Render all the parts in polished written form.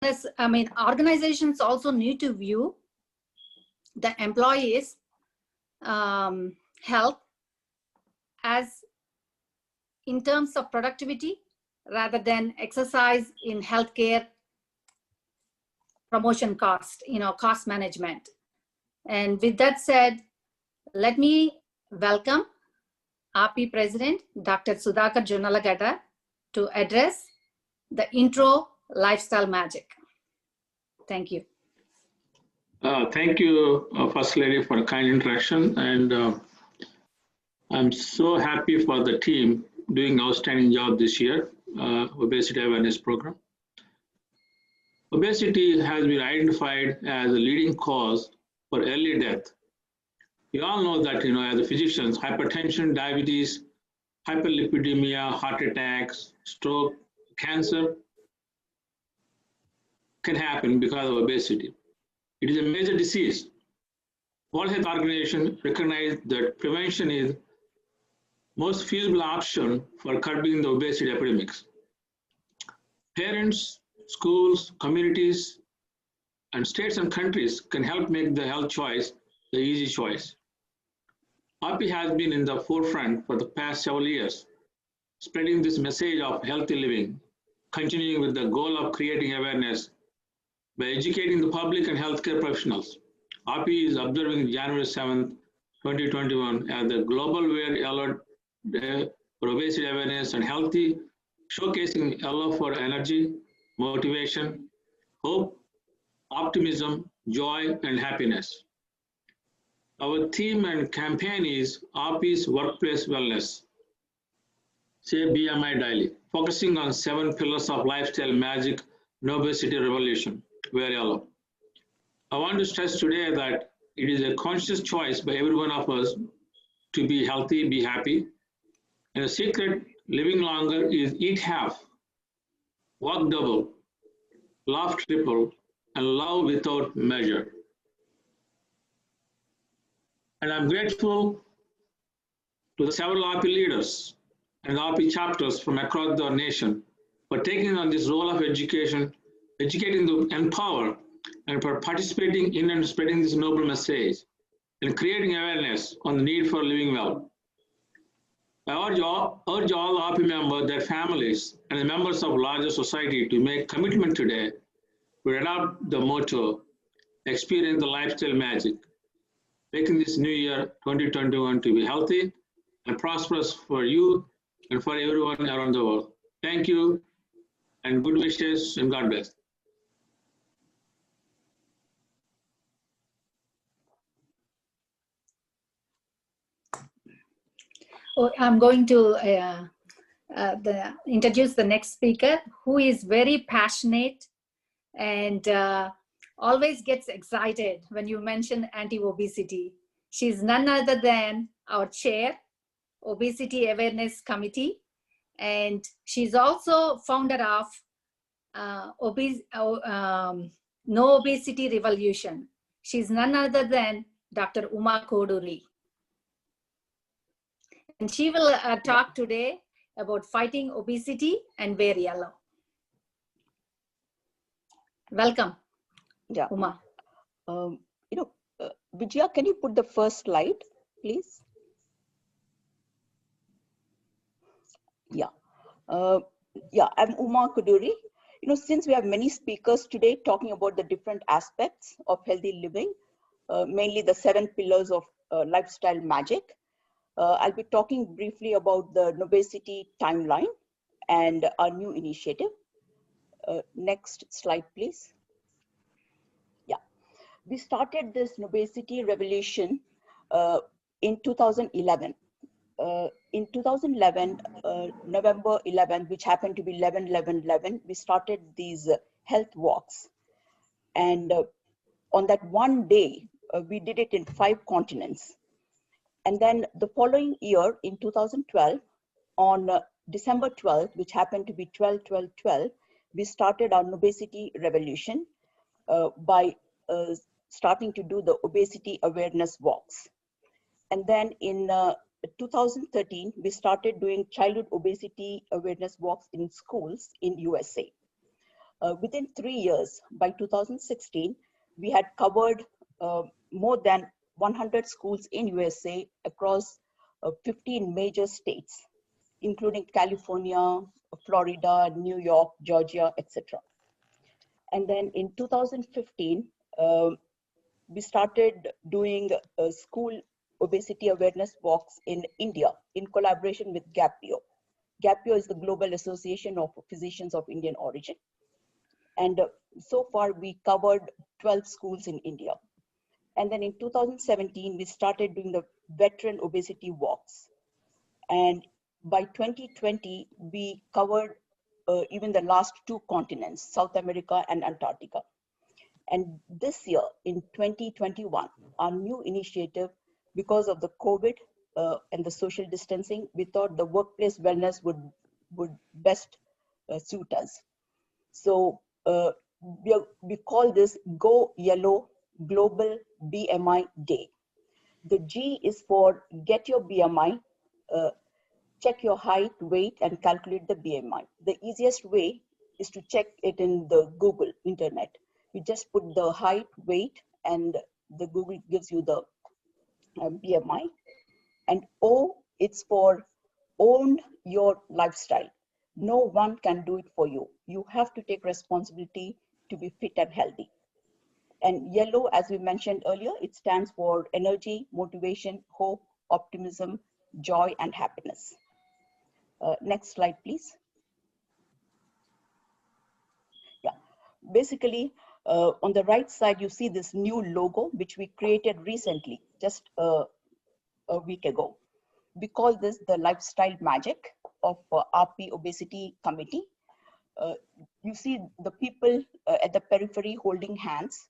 organizations also need to view the employees' health as in terms of productivity rather than exercise in healthcare promotion cost, cost management. And with that said, let me welcome RP President, Dr. Sudhakar Junnalagada, to address the intro Lifestyle Magic. Thank you. Thank you, First Lady, for a kind introduction. And I'm so happy for the team doing an outstanding job this year, Obesity Awareness Program. Obesity has been identified as a leading cause for early death. We all know that, as physicians, hypertension, diabetes, hyperlipidemia, heart attacks, stroke, cancer can happen because of obesity. It is a major disease. World Health Organization recognized that prevention is most feasible option for curbing the obesity epidemics. Parents, schools, communities, and states and countries can help make the health choice the easy choice. RP has been in the forefront for the past several years, spreading this message of healthy living, continuing with the goal of creating awareness by educating the public and healthcare professionals. RP is observing January 7th, 2021 as the Global Wear Alert Day for Obesity Awareness and Healthy, showcasing love for energy, motivation, hope, optimism, joy, and happiness. Our theme and campaign is RP's Workplace Wellness, say BMI daily, focusing on 7 pillars of lifestyle magic, no obesity revolution, wear yellow. I want to stress today that it is a conscious choice by every one of us to be healthy, be happy. And the secret living longer is eat half, walk double, laugh triple, and love without measure. And I'm grateful to the several RP leaders and RP chapters from across the nation for taking on this role of education, educating to empower, and for participating in and spreading this noble message and creating awareness on the need for living well. I urge all RP members, their families, and the members of larger society to make commitment today to adopt the motto, experience the lifestyle magic, making this new year 2021 to be healthy and prosperous for you and for everyone around the world. Thank you, and good wishes, and God bless. I'm going to introduce the next speaker, who is very passionate and always gets excited when you mention anti-obesity. She's none other than our chair, Obesity Awareness Committee, and she's also founder of No Obesity Revolution. She's none other than Dr. Uma Chitra. And she will talk today about fighting obesity and wear yellow. Welcome, Uma. Vijaya, can you put the first slide, please? Yeah. I'm Uma Chitra. Since we have many speakers today talking about the different aspects of healthy living, mainly the 7 pillars of lifestyle magic, I'll be talking briefly about the Obesity timeline and our new initiative. Next slide, please. Yeah, we started this Obesity revolution in 2011. In 2011, November 11th, which happened to be 11/11/11, we started these health walks. And on that one day, we did it in 5 continents. And then the following year, in 2012, on December 12th, which happened to be 12/12/12, we started our Obesity revolution by starting to do the obesity awareness walks. And then in 2013, we started doing childhood obesity awareness walks in schools in USA. Within 3 years, by 2016, we had covered more than 100 schools in USA across 15 major states, including California, Florida, New York, Georgia, etc. And then in 2015, we started doing school obesity awareness walks in India in collaboration with GAPIO. GAPIO is the Global Association of Physicians of Indian Origin. And so far, we covered 12 schools in India. And then in 2017, we started doing the veteran obesity walks. And by 2020, we covered even the last 2 continents, South America and Antarctica. And this year, in 2021, our new initiative, because of the COVID and the social distancing, we thought the workplace wellness would best suit us. So we call this Go Yellow Global BMI Day. The G is for get your BMI, check your height, weight, and calculate the BMI. The easiest way is to check it in the Google internet. You just put the height, weight, and the Google gives you the BMI. And O, it's for own your lifestyle. No one can do it for you. You have to take responsibility to be fit and healthy. And yellow, as we mentioned earlier, it stands for energy, motivation, hope, optimism, joy, and happiness. Next slide, please. Yeah, basically, on the right side, you see this new logo, which we created recently, just a week ago. We call this the lifestyle magic of RP Obesity Committee. You see the people at the periphery holding hands.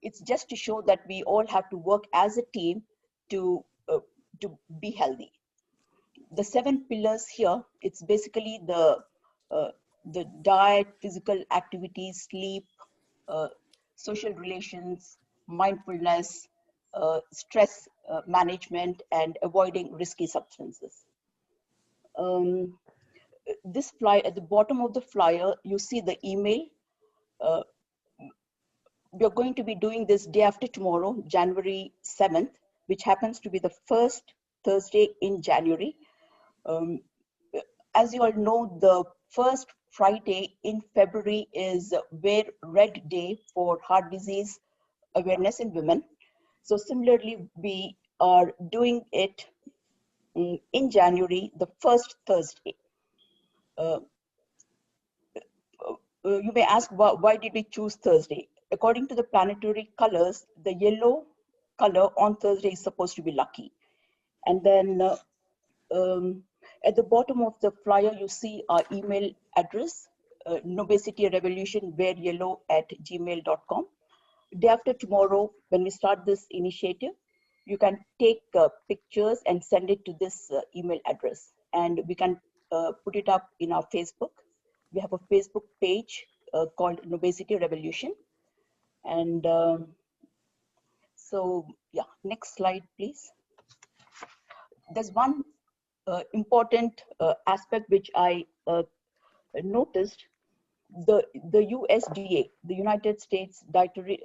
It's just to show that we all have to work as a team to be healthy. The 7 pillars here, it's basically the diet, physical activity, sleep, social relations, mindfulness, stress management, and avoiding risky substances. This flyer, at the bottom of the flyer, you see the email. We are going to be doing this day after tomorrow, January 7th, which happens to be the first Thursday in January. As you all know, the first Friday in February is Wear Red Day for heart disease awareness in women. So similarly, we are doing it in January, the first Thursday. You may ask, why did we choose Thursday? According to the planetary colors, the yellow color on Thursday is supposed to be lucky. And then at the bottom of the flyer, you see our email address, nobesityrevolutionwearyellow@gmail.com. Day after tomorrow, when we start this initiative, you can take pictures and send it to this email address. And we can put it up in our Facebook. We have a Facebook page called Obesity Revolution. And so, yeah, next slide, please. There's one important aspect which I noticed. The USDA, the United States Dietary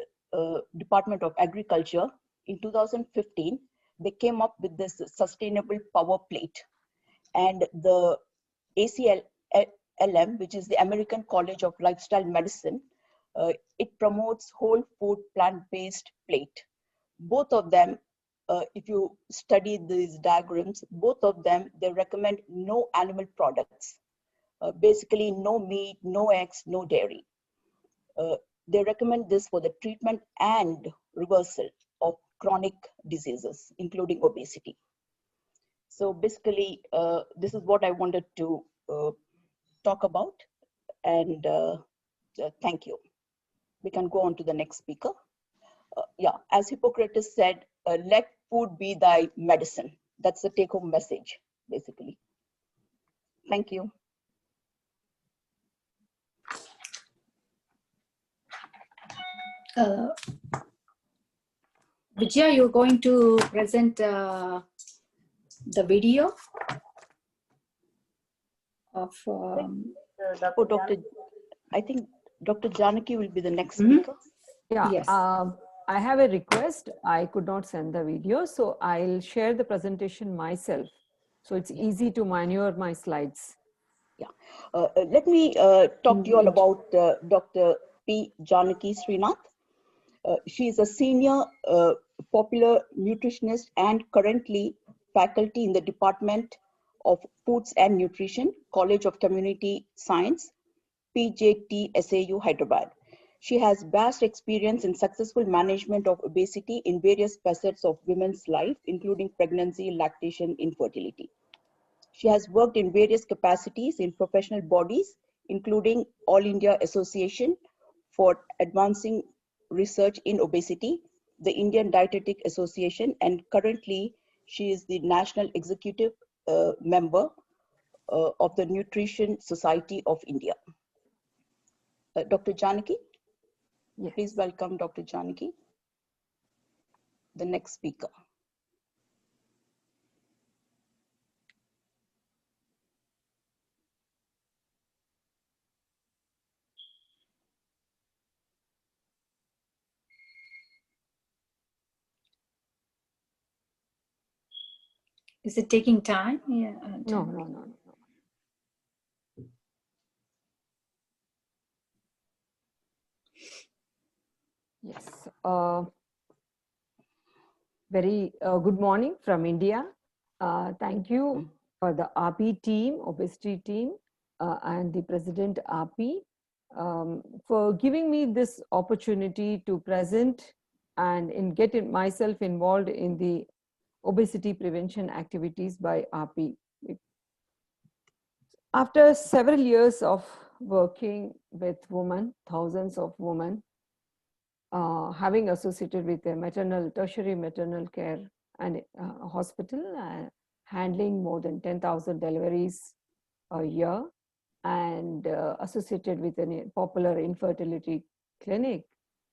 Department of Agriculture, in 2015, they came up with this sustainable power plate. And the ACLM, which is the American College of Lifestyle Medicine, it promotes whole food plant-based plate. Both of them, if you study these diagrams, both of them, they recommend no animal products. Basically, no meat, no eggs, no dairy. They recommend this for the treatment and reversal of chronic diseases, including obesity. So basically, this is what I wanted to talk about. And thank you. We can go on to the next speaker. Yeah, as Hippocrates said, let food be thy medicine. That's the take-home message, basically. Thank you. Vijaya, you're going to present the video of Dr. I think Dr. Janaki will be the next speaker. Yeah, Yes. I have a request. I could not send the video, so I'll share the presentation myself. So it's easy to maneuver my slides. Yeah. Let me talk to you all about Dr. P. Janaki Srinath. She is a senior popular nutritionist and currently faculty in the Department of Foods and Nutrition, College of Community Science, PJT SAU, Hyderabad. She has vast experience in successful management of obesity in various facets of women's life, including pregnancy, lactation, infertility. She has worked in various capacities in professional bodies, including All India Association for Advancing Research in Obesity, the Indian Dietetic Association, and currently she is the National Executive Member of the Nutrition Society of India. Dr. Janaki, Yes. please welcome Dr. Janaki, the next speaker. Is it taking time? Yeah. No. Yes. Very good morning from India. Thank you for the RP team, obesity team, and the President RP for giving me this opportunity to present and get myself involved in the obesity prevention activities by RP. After several years of working with women, thousands of women, having associated with a tertiary maternal care and hospital, handling more than 10,000 deliveries a year, and associated with a popular infertility clinic,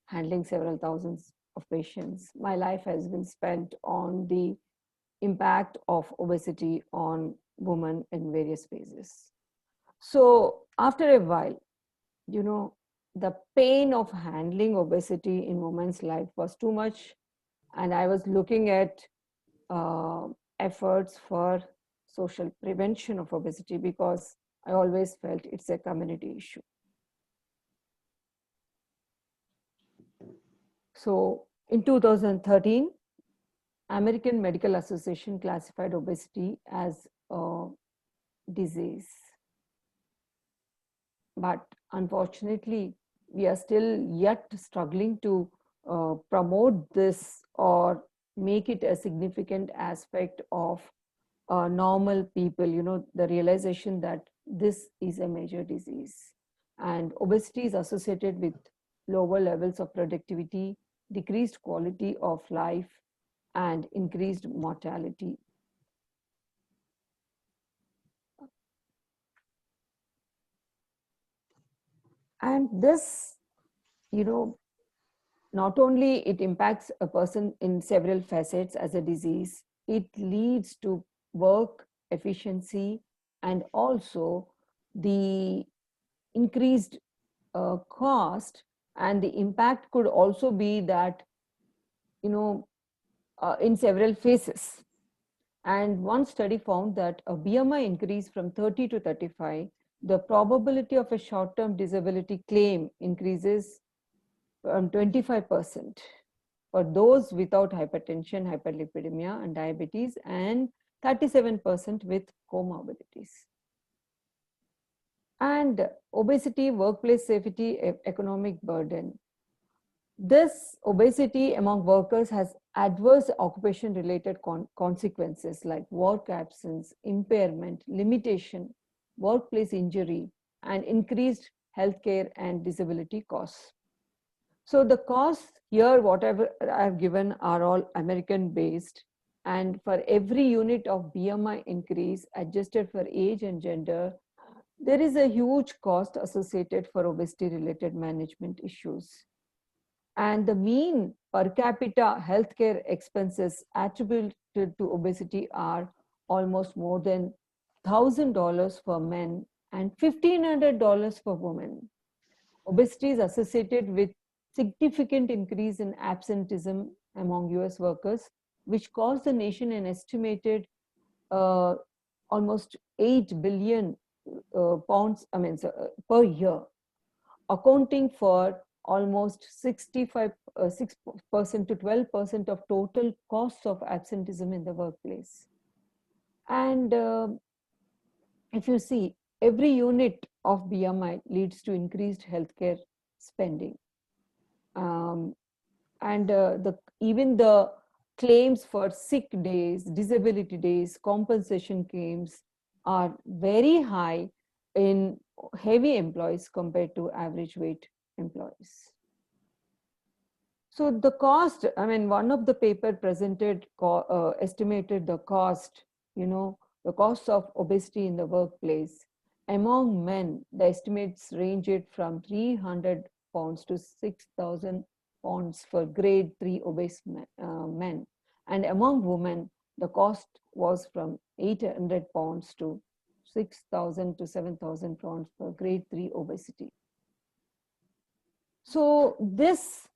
handling several thousands of patients. My life has been spent on the impact of obesity on women in various phases. So after a while, the pain of handling obesity in women's life was too much, and I was looking at efforts for social prevention of obesity because I always felt it's a community issue. So in 2013, American Medical Association classified obesity as a disease. But unfortunately, we are still yet struggling to promote this or make it a significant aspect of normal people, the realization that this is a major disease. And obesity is associated with lower levels of productivity, decreased quality of life, and increased mortality. And this, not only it impacts a person in several facets as a disease, it leads to work efficiency and also the increased cost, and the impact could also be that, in several phases. And one study found that a BMI increase from 30 to 35, the probability of a short-term disability claim increases from 25% for those without hypertension, hyperlipidemia, and diabetes, and 37% with comorbidities. And obesity, workplace safety, economic burden. This obesity among workers has adverse occupation-related consequences like work absence, impairment, limitation, workplace injury, and increased healthcare and disability costs. So the costs here, whatever I've given, are all American-based. And for every unit of BMI increase adjusted for age and gender, there is a huge cost associated for obesity-related management issues. And the mean per capita healthcare expenses attributed to obesity are almost more than $1,000 for men and $1,500 for women. Obesity is associated with significant increase in absenteeism among US workers, which cost the nation an estimated almost 8 billion pounds, per year, accounting for almost 6% to 12% of total costs of absenteeism in the workplace. And if you see, every unit of BMI leads to increased healthcare spending. Even the claims for sick days, disability days, compensation claims are very high in heavy employees compared to average weight employees. So the cost, one of the paper presented estimated the cost, the cost of obesity in the workplace. Among men, the estimates ranged from 300 pounds to 6,000 pounds for grade 3 obese men. And among women, the cost was from 800 pounds to 6,000 to 7,000 pounds for grade 3 obesity. So this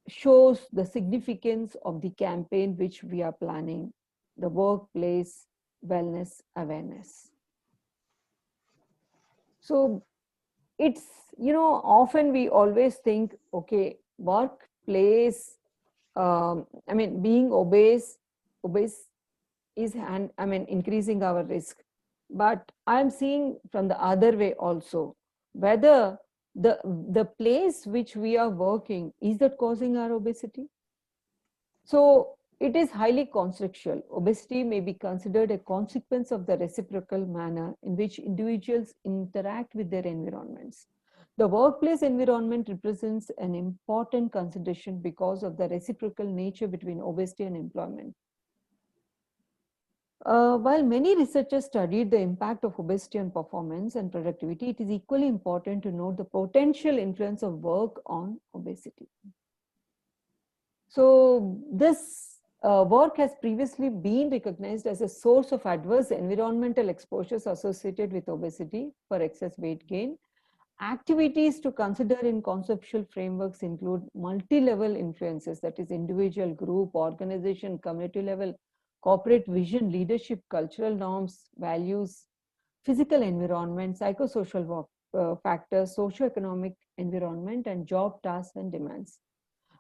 shows the significance of the campaign which we are planning, the workplace wellness awareness. So it's, often we always think, okay, workplace, being obese is increasing our risk. But I'm seeing from the other way also, whether the place which we are working, is that causing our obesity? So it is highly contextual. Obesity may be considered a consequence of the reciprocal manner in which individuals interact with their environments. The workplace environment represents an important consideration because of the reciprocal nature between obesity and employment. While many researchers studied the impact of obesity on performance and productivity, it is equally important to note the potential influence of work on obesity. So this work has previously been recognized as a source of adverse environmental exposures associated with obesity for excess weight gain. Activities to consider in conceptual frameworks include multi-level influences, that is individual, group, organization, community level, corporate vision, leadership, cultural norms, values, physical environment, psychosocial factors, socioeconomic environment, and job tasks and demands.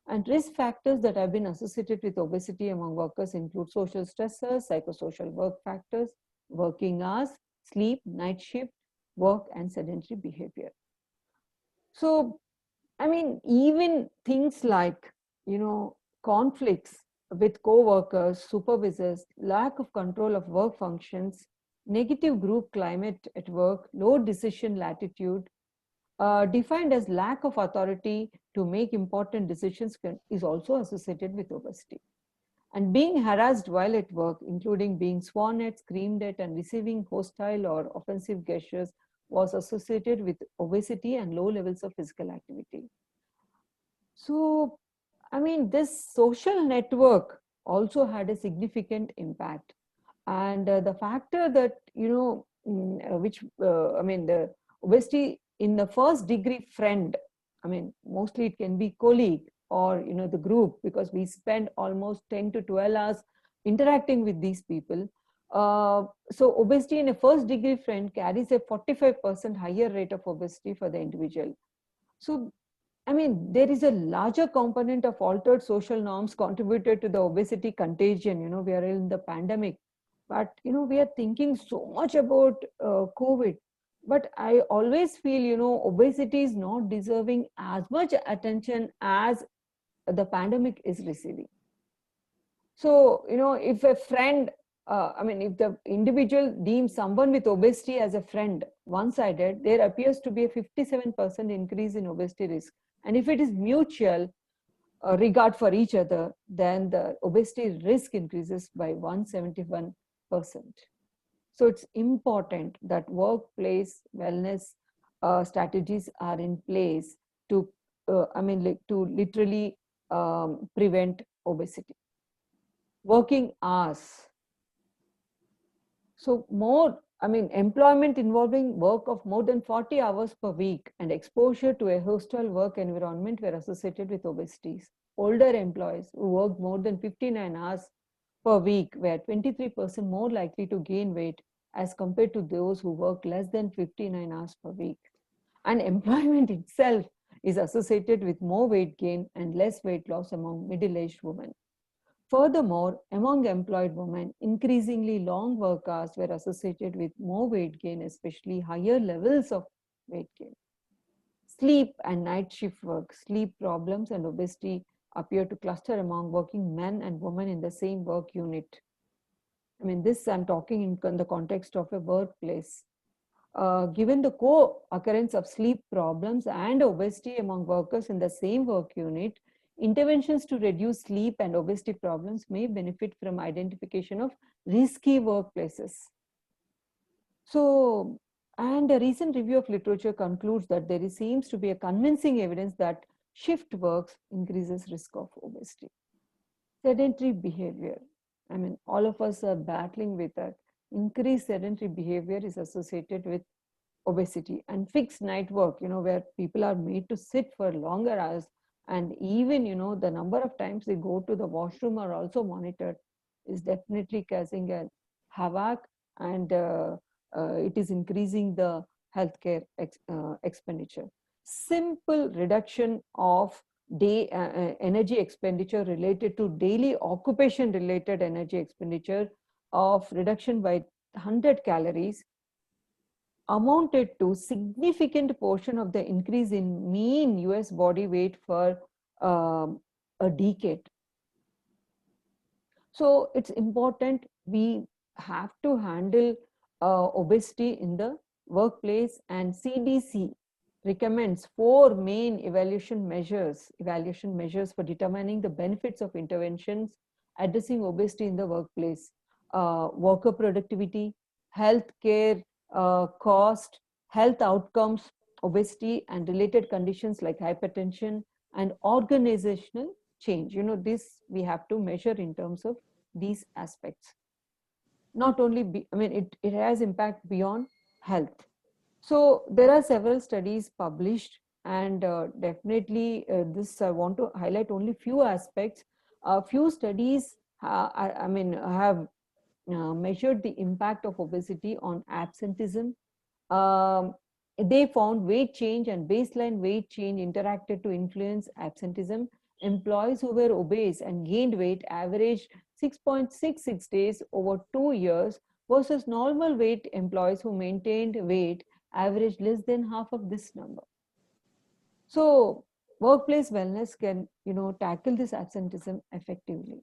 And risk factors that have been associated with obesity among workers include social stressors, psychosocial work factors, working hours, sleep, night shift, work, and sedentary behavior. So, even things like, conflicts with co-workers, supervisors, lack of control of work functions, negative group climate at work, low decision latitude, defined as lack of authority to make important decisions, is also associated with obesity. And being harassed while at work, including being sworn at, screamed at, and receiving hostile or offensive gestures, was associated with obesity and low levels of physical activity. So, this social network also had a significant impact. And the factor that, the obesity in the first degree friend, mostly it can be colleague or, the group, because we spend almost 10 to 12 hours interacting with these people. So obesity in a first degree friend carries a 45% higher rate of obesity for the individual. So, there is a larger component of altered social norms contributed to the obesity contagion. We are in the pandemic, but, we are thinking so much about COVID. But I always feel, obesity is not deserving as much attention as the pandemic is receiving. So, if a friend, if the individual deems someone with obesity as a friend one-sided, there appears to be a 57% increase in obesity risk. And if it is mutual regard for each other, then the obesity risk increases by 171%. So it's important that workplace wellness strategies are in place to, to literally prevent obesity. Working hours. So more employment involving work of more than 40 hours per week and exposure to a hostile work environment were associated with obesity. Older employees who worked more than 59 hours per week were 23% more likely to gain weight as compared to those who work less than 59 hours per week. And employment itself is associated with more weight gain and less weight loss among middle-aged women. Furthermore, among employed women, increasingly long work hours were associated with more weight gain, especially higher levels of weight gain. Sleep and night shift work, sleep problems and obesity appear to cluster among working men and women in the same work unit. This I'm talking in the context of a workplace. Given the co-occurrence of sleep problems and obesity among workers in the same work unit, interventions to reduce sleep and obesity problems may benefit from identification of risky workplaces. So, and a recent review of literature concludes that there seems to be a convincing evidence that shift works increases risk of obesity. Sedentary behavior. All of us are battling with that. Increased sedentary behavior is associated with obesity, and fixed night work, where people are made to sit for longer hours, and even, the number of times they go to the washroom are also monitored, is definitely causing a havoc, and it is increasing the healthcare expenditure. Simple reduction of energy expenditure related to daily occupation related energy expenditure of reduction by 100 calories amounted to significant portion of the increase in mean US body weight for a decade. So it's important we have to handle obesity in the workplace, and CDC recommends 4 main evaluation measures for determining the benefits of interventions addressing obesity in the workplace: worker productivity, health care cost, health outcomes, obesity and related conditions like hypertension, and organizational change. This we have to measure in terms of these aspects. Not only, it has impact beyond health. So there are several studies published, and definitely this I want to highlight only few aspects. Few studies have measured the impact of obesity on absenteeism. They found weight change and baseline weight change interacted to influence absenteeism. Employees who were obese and gained weight averaged 6.66 days over 2 years versus normal weight employees who maintained weight averaged less than half of this number. So workplace wellness can, tackle this absenteeism effectively.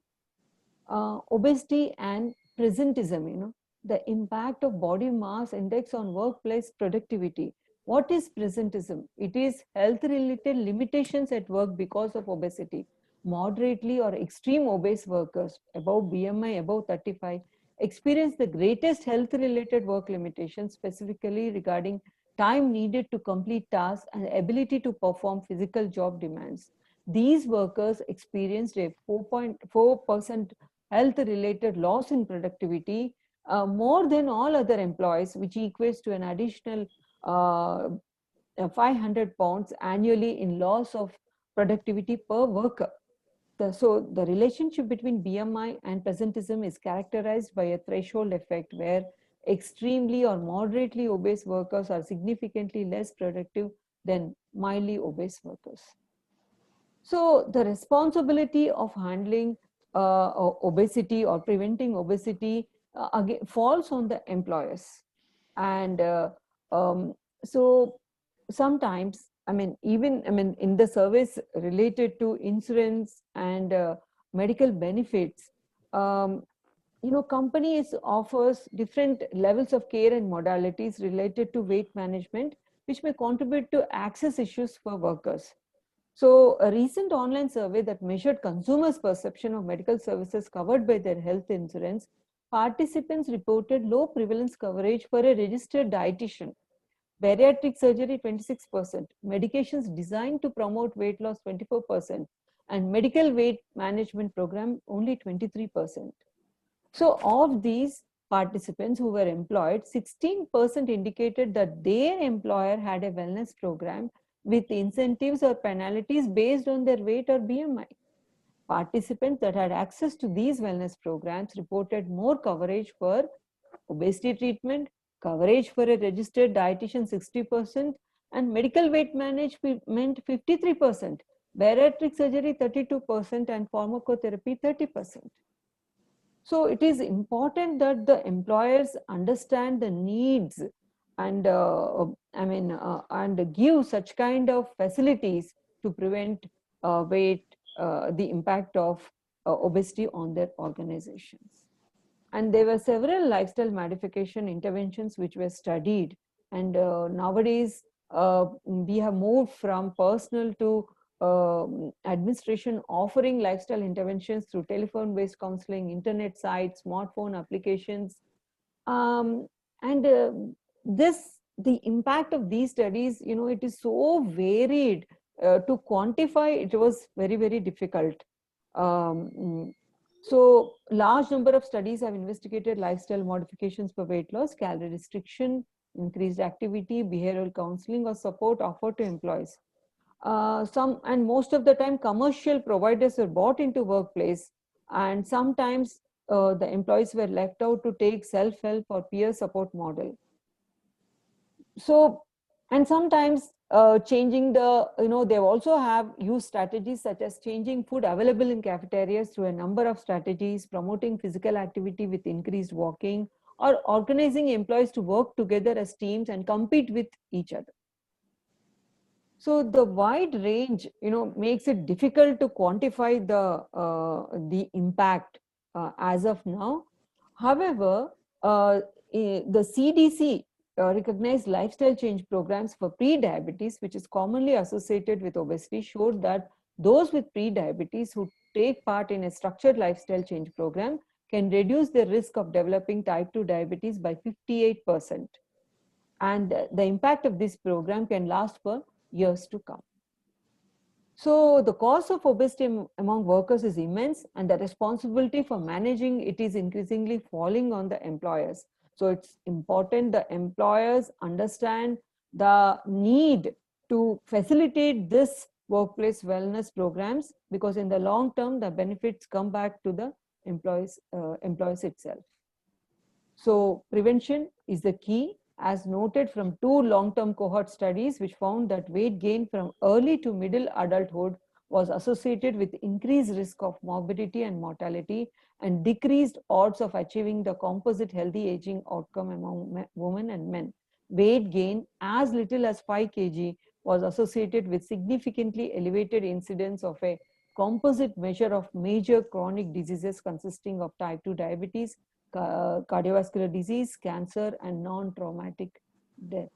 Obesity and presentism, the impact of body mass index on workplace productivity. What is presentism? It is health-related limitations at work because of obesity. Moderately or extreme obese workers above BMI above 35 experience the greatest health-related work limitations, specifically regarding time needed to complete tasks and ability to perform physical job demands. These workers experienced a 4.4% health-related loss in productivity, more than all other employees, which equates to an additional 500 pounds annually in loss of productivity per worker. So the relationship between BMI and presentism is characterized by a threshold effect where extremely or moderately obese workers are significantly less productive than mildly obese workers. So the responsibility of handling obesity or preventing obesity again falls on the employers. And so sometimes, even in the surveys related to insurance and medical benefits, companies offers different levels of care and modalities related to weight management, which may contribute to access issues for workers. So a recent online survey that measured consumers' perception of medical services covered by their health insurance, participants reported low prevalence coverage for a registered dietitian, bariatric surgery 26%, medications designed to promote weight loss 24%, and medical weight management program only 23%. So of these, participants who were employed, 16% indicated that their employer had a wellness program with incentives or penalties based on their weight or BMI. Participants that had access to these wellness programs reported more coverage for obesity treatment, coverage for a registered dietitian 60%, and medical weight management 53%, bariatric surgery 32%, and pharmacotherapy 30%. So it is important that the employers understand the needs and and give such kind of facilities to prevent the impact of obesity on their organizations. And there were several lifestyle modification interventions which were studied. And nowadays, we have moved from personal to administration offering lifestyle interventions through telephone-based counseling, internet sites, smartphone applications. And the impact of these studies, it is so varied. To quantify, it was very, very difficult. So large number of studies have investigated lifestyle modifications for weight loss, calorie restriction, increased activity, behavioral counseling, or support offered to employees. Most of the time commercial providers were bought into workplace, and sometimes the employees were left out to take self-help or peer support model. So, and sometimes changing they also have used strategies such as changing food available in cafeterias through a number of strategies, promoting physical activity with increased walking, or organizing employees to work together as teams and compete with each other. So the wide range, makes it difficult to quantify the impact as of now. However, the CDC recognized lifestyle change programs for pre-diabetes, which is commonly associated with obesity, showed that those with pre-diabetes who take part in a structured lifestyle change program can reduce the risk of developing type 2 diabetes by 58%. And the impact of this program can last for years to come. So the cause of obesity among workers is immense, and the responsibility for managing it is increasingly falling on the employers. So it's important the employers understand the need to facilitate this workplace wellness programs, because in the long term, the benefits come back to the employees itself. So prevention is the key, as noted from 2 long-term cohort studies, which found that weight gain from early to middle adulthood was associated with increased risk of morbidity and mortality, and decreased odds of achieving the composite healthy aging outcome among women and men. Weight gain as little as 5 kg was associated with significantly elevated incidence of a composite measure of major chronic diseases consisting of type 2 diabetes, cardiovascular disease, cancer, and non-traumatic death.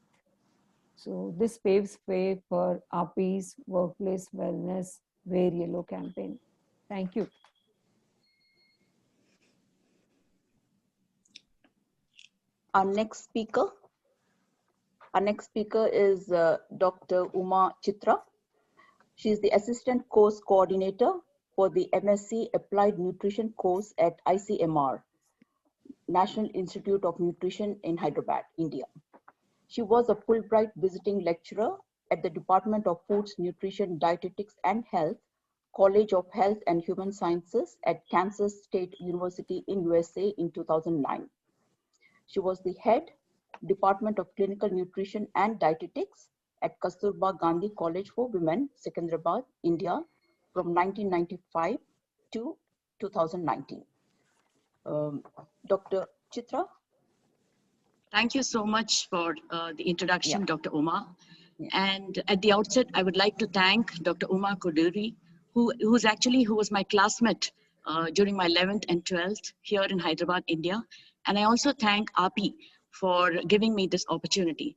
So this paves way for API's Workplace Wellness Wear Yellow campaign. Thank you. Our next speaker is Dr. Uma Chitra. She is the Assistant Course Coordinator for the MSc Applied Nutrition course at ICMR, National Institute of Nutrition in Hyderabad, India. She was a Fulbright visiting lecturer at the Department of Foods, Nutrition, Dietetics and Health, College of Health and Human Sciences at Kansas State University in USA in 2009. She was the head, Department of Clinical Nutrition and Dietetics at Kasturba Gandhi College for Women, Secunderabad, India, from 1995 to 2019. Dr. Chitra? Thank you so much for the introduction, Dr. Uma. Yeah. And at the outset, I would like to thank Dr. Uma Chitra, who was my classmate during my 11th and 12th here in Hyderabad, India. And I also thank API for giving me this opportunity.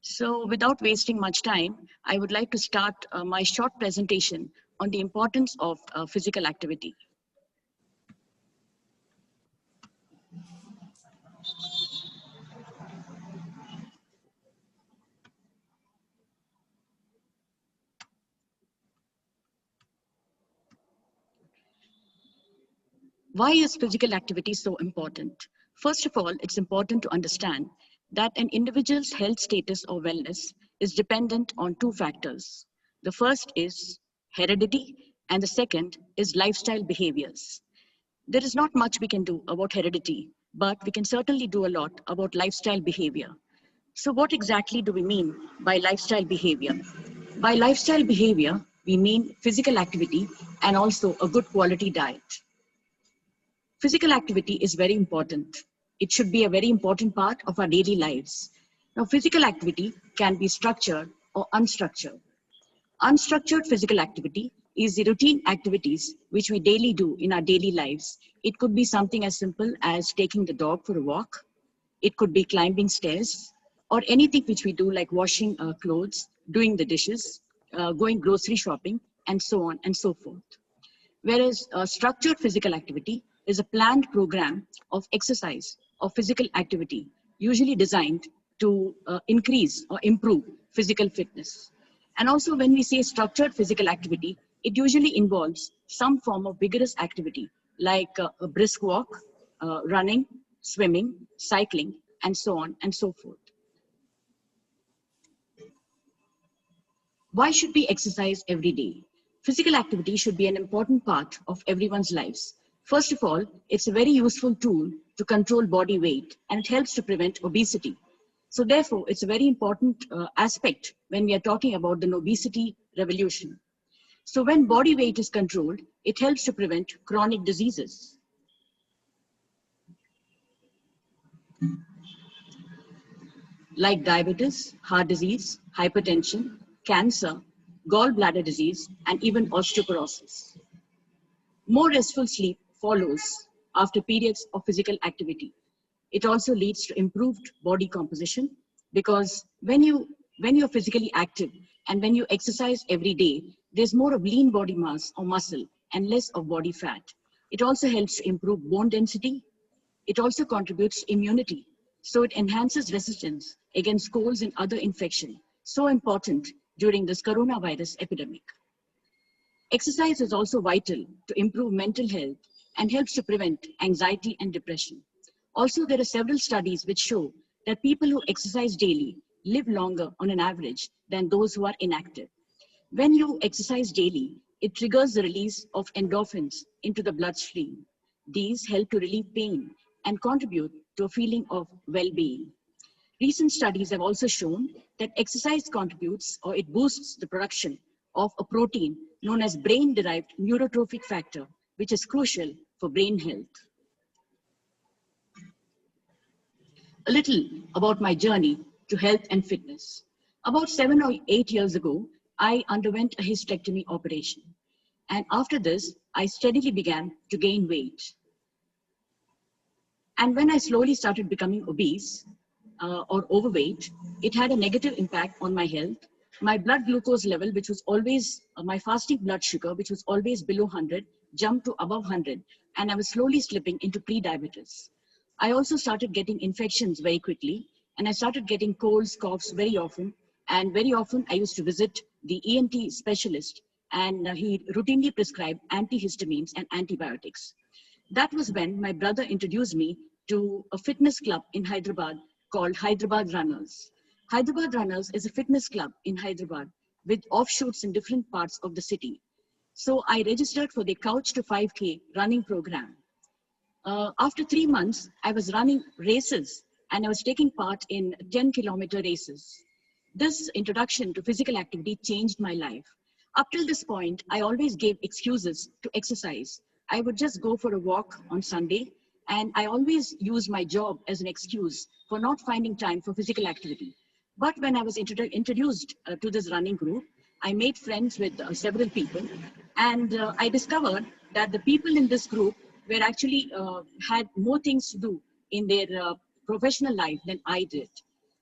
So without wasting much time, I would like to start my short presentation on the importance of physical activity. Why is physical activity so important? First of all, it's important to understand that an individual's health status or wellness is dependent on two factors. The first is heredity, and the second is lifestyle behaviors. There is not much we can do about heredity, but we can certainly do a lot about lifestyle behavior. So what exactly do we mean by lifestyle behavior? By lifestyle behavior, we mean physical activity and also a good quality diet. Physical activity is very important. It should be a very important part of our daily lives. Now, physical activity can be structured or unstructured. Unstructured physical activity is the routine activities which we daily do in our daily lives. It could be something as simple as taking the dog for a walk. It could be climbing stairs, or anything which we do like washing clothes, doing the dishes, going grocery shopping, and so on and so forth. Whereas structured physical activity is a planned program of exercise or physical activity, usually designed to increase or improve physical fitness. And also when we say structured physical activity, it usually involves some form of vigorous activity like a brisk walk, running, swimming, cycling, and so on and so forth. Why should we exercise every day? Physical activity should be an important part of everyone's lives. First of all, it's a very useful tool to control body weight, and it helps to prevent obesity. So therefore, it's a very important aspect when we are talking about the obesity revolution. So when body weight is controlled, it helps to prevent chronic diseases. Like diabetes, heart disease, hypertension, cancer, gallbladder disease, and even osteoporosis. More restful sleep follows after periods of physical activity. It also leads to improved body composition, because when you're physically active and when you exercise every day, there's more of lean body mass or muscle and less of body fat. It also helps to improve bone density. It also contributes to immunity. So it enhances resistance against colds and other infection, so important during this coronavirus epidemic. Exercise is also vital to improve mental health and helps to prevent anxiety and depression. Also, there are several studies which show that people who exercise daily live longer on an average than those who are inactive. When you exercise daily, it triggers the release of endorphins into the bloodstream. These help to relieve pain and contribute to a feeling of well-being. Recent studies have also shown that exercise contributes, or it boosts the production of a protein known as brain-derived neurotrophic factor, which is crucial for brain health. A little about my journey to health and fitness. About 7 or 8 years ago, I underwent a hysterectomy operation. And after this, I steadily began to gain weight. And when I slowly started becoming obese or overweight, it had a negative impact on my health. My blood glucose level, which was always, my fasting blood sugar, which was always below 100, jumped to above 100, and I was slowly slipping into pre-diabetes. I also started getting infections very quickly, and I started getting colds, coughs very often, and very often I used to visit the ENT specialist, and he routinely prescribed antihistamines and antibiotics. That was when my brother introduced me to a fitness club in Hyderabad called Hyderabad Runners. Hyderabad Runners is a fitness club in Hyderabad with offshoots in different parts of the city. So I registered for the Couch to 5K running program. After 3 months, I was running races and I was taking part in 10-kilometer races. This introduction to physical activity changed my life. Up till this point, I always gave excuses to exercise. I would just go for a walk on Sunday, and I always used my job as an excuse for not finding time for physical activity. But when I was introduced to this running group, I made friends with several people, and I discovered that the people in this group were actually had more things to do in their professional life than I did.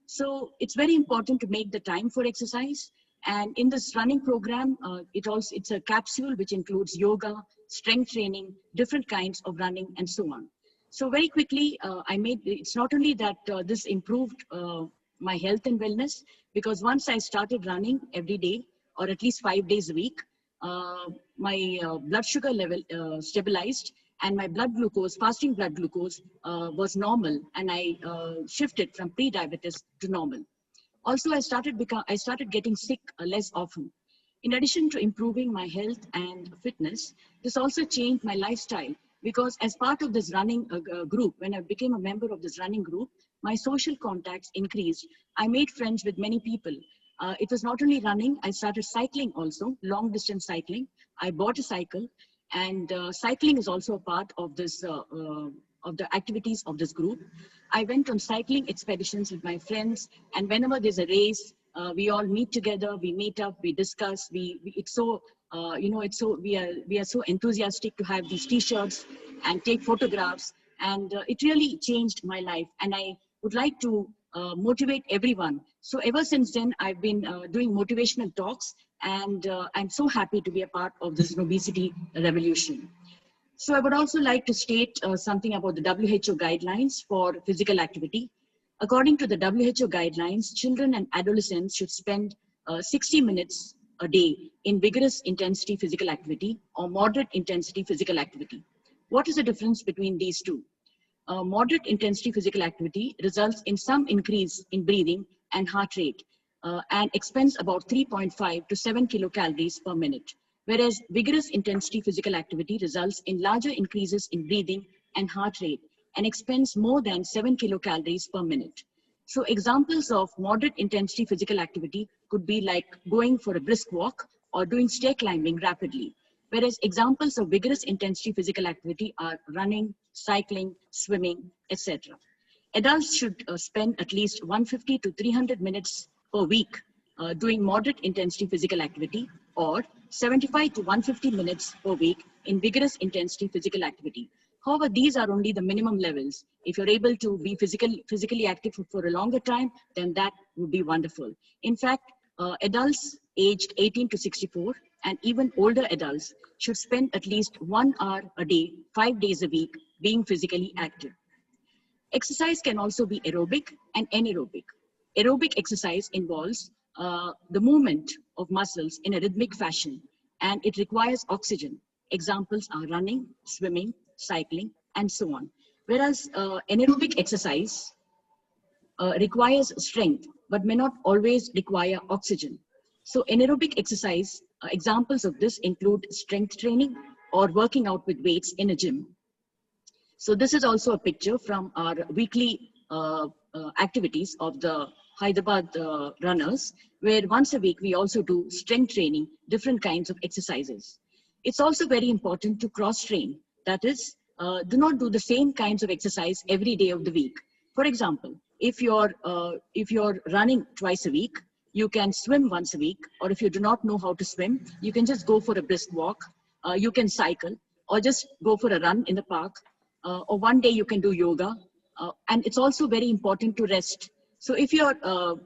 So it's very important to make the time for exercise. And in this running program, it's a capsule which includes yoga, strength training, different kinds of running, and so on. So very quickly, it's not only that this improved my health and wellness, because once I started running every day, or at least 5 days a week, my blood sugar level stabilized, and my blood glucose, fasting blood glucose was normal, and I shifted from pre-diabetes to normal. Also, I started getting sick less often. In addition to improving my health and fitness, this also changed my lifestyle, because as part of this running group, when I became a member of this running group, my social contacts increased. I made friends with many people. It was not only running, I started cycling also, long distance cycling. I bought a cycle, and cycling is also a part of this of the activities of this group. I went on cycling expeditions with my friends, and whenever there's a race, we all meet together, we meet up, we discuss. It's so we are so enthusiastic to have these T-shirts and take photographs, and it really changed my life. And I would like to motivate everyone. So ever since then, I've been doing motivational talks, and I'm so happy to be a part of this obesity revolution. So I would also like to state something about the WHO guidelines for physical activity. According to the WHO guidelines, children and adolescents should spend 60 minutes a day in vigorous intensity physical activity or moderate intensity physical activity. What is the difference between these two? Moderate intensity physical activity results in some increase in breathing and heart rate and expends about 3.5 to 7 kilocalories per minute. Whereas vigorous intensity physical activity results in larger increases in breathing and heart rate and expends more than 7 kilocalories per minute. So examples of moderate intensity physical activity could be like going for a brisk walk or doing stair climbing rapidly. Whereas examples of vigorous intensity physical activity are running, cycling, swimming, etc. Adults should spend at least 150 to 300 minutes per week doing moderate intensity physical activity, or 75 to 150 minutes per week in vigorous intensity physical activity. However, these are only the minimum levels. If you're able to be physically active for a longer time, then that would be wonderful. In fact, adults aged 18 to 64 and even older adults should spend at least 1 hour a day, 5 days a week, being physically active. Exercise can also be aerobic and anaerobic. Aerobic exercise involves the movement of muscles in a rhythmic fashion, and it requires oxygen. Examples are running, swimming, cycling, and so on. Whereas anaerobic exercise requires strength, but may not always require oxygen. So anaerobic exercise, examples of this include strength training or working out with weights in a gym. So this is also a picture from our weekly activities of the Hyderabad runners, where once a week we also do strength training, different kinds of exercises. It's also very important to cross-train. That is, do not do the same kinds of exercise every day of the week. For example, if you're running twice a week, you can swim once a week, or if you do not know how to swim, you can just go for a brisk walk, you can cycle, or just go for a run in the park, or one day you can do yoga. And it's also very important to rest. So if you're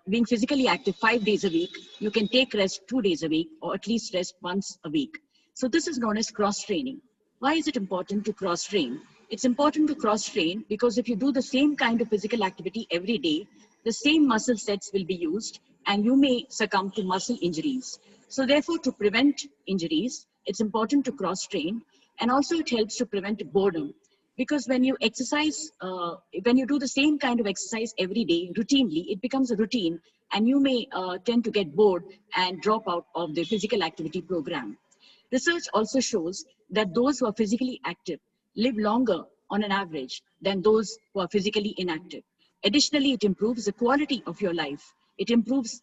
being physically active 5 days a week, you can take rest 2 days a week, or at least rest once a week. So this is known as cross-training. Why is it important to cross-train? It's important to cross-train because if you do the same kind of physical activity every day, the same muscle sets will be used and you may succumb to muscle injuries. So therefore, to prevent injuries, it's important to cross-train, and also it helps to prevent boredom. Because when you exercise, when you do the same kind of exercise every day routinely, it becomes a routine, and you may tend to get bored and drop out of the physical activity program. Research also shows that those who are physically active live longer on an average than those who are physically inactive. Additionally, it improves the quality of your life. It improves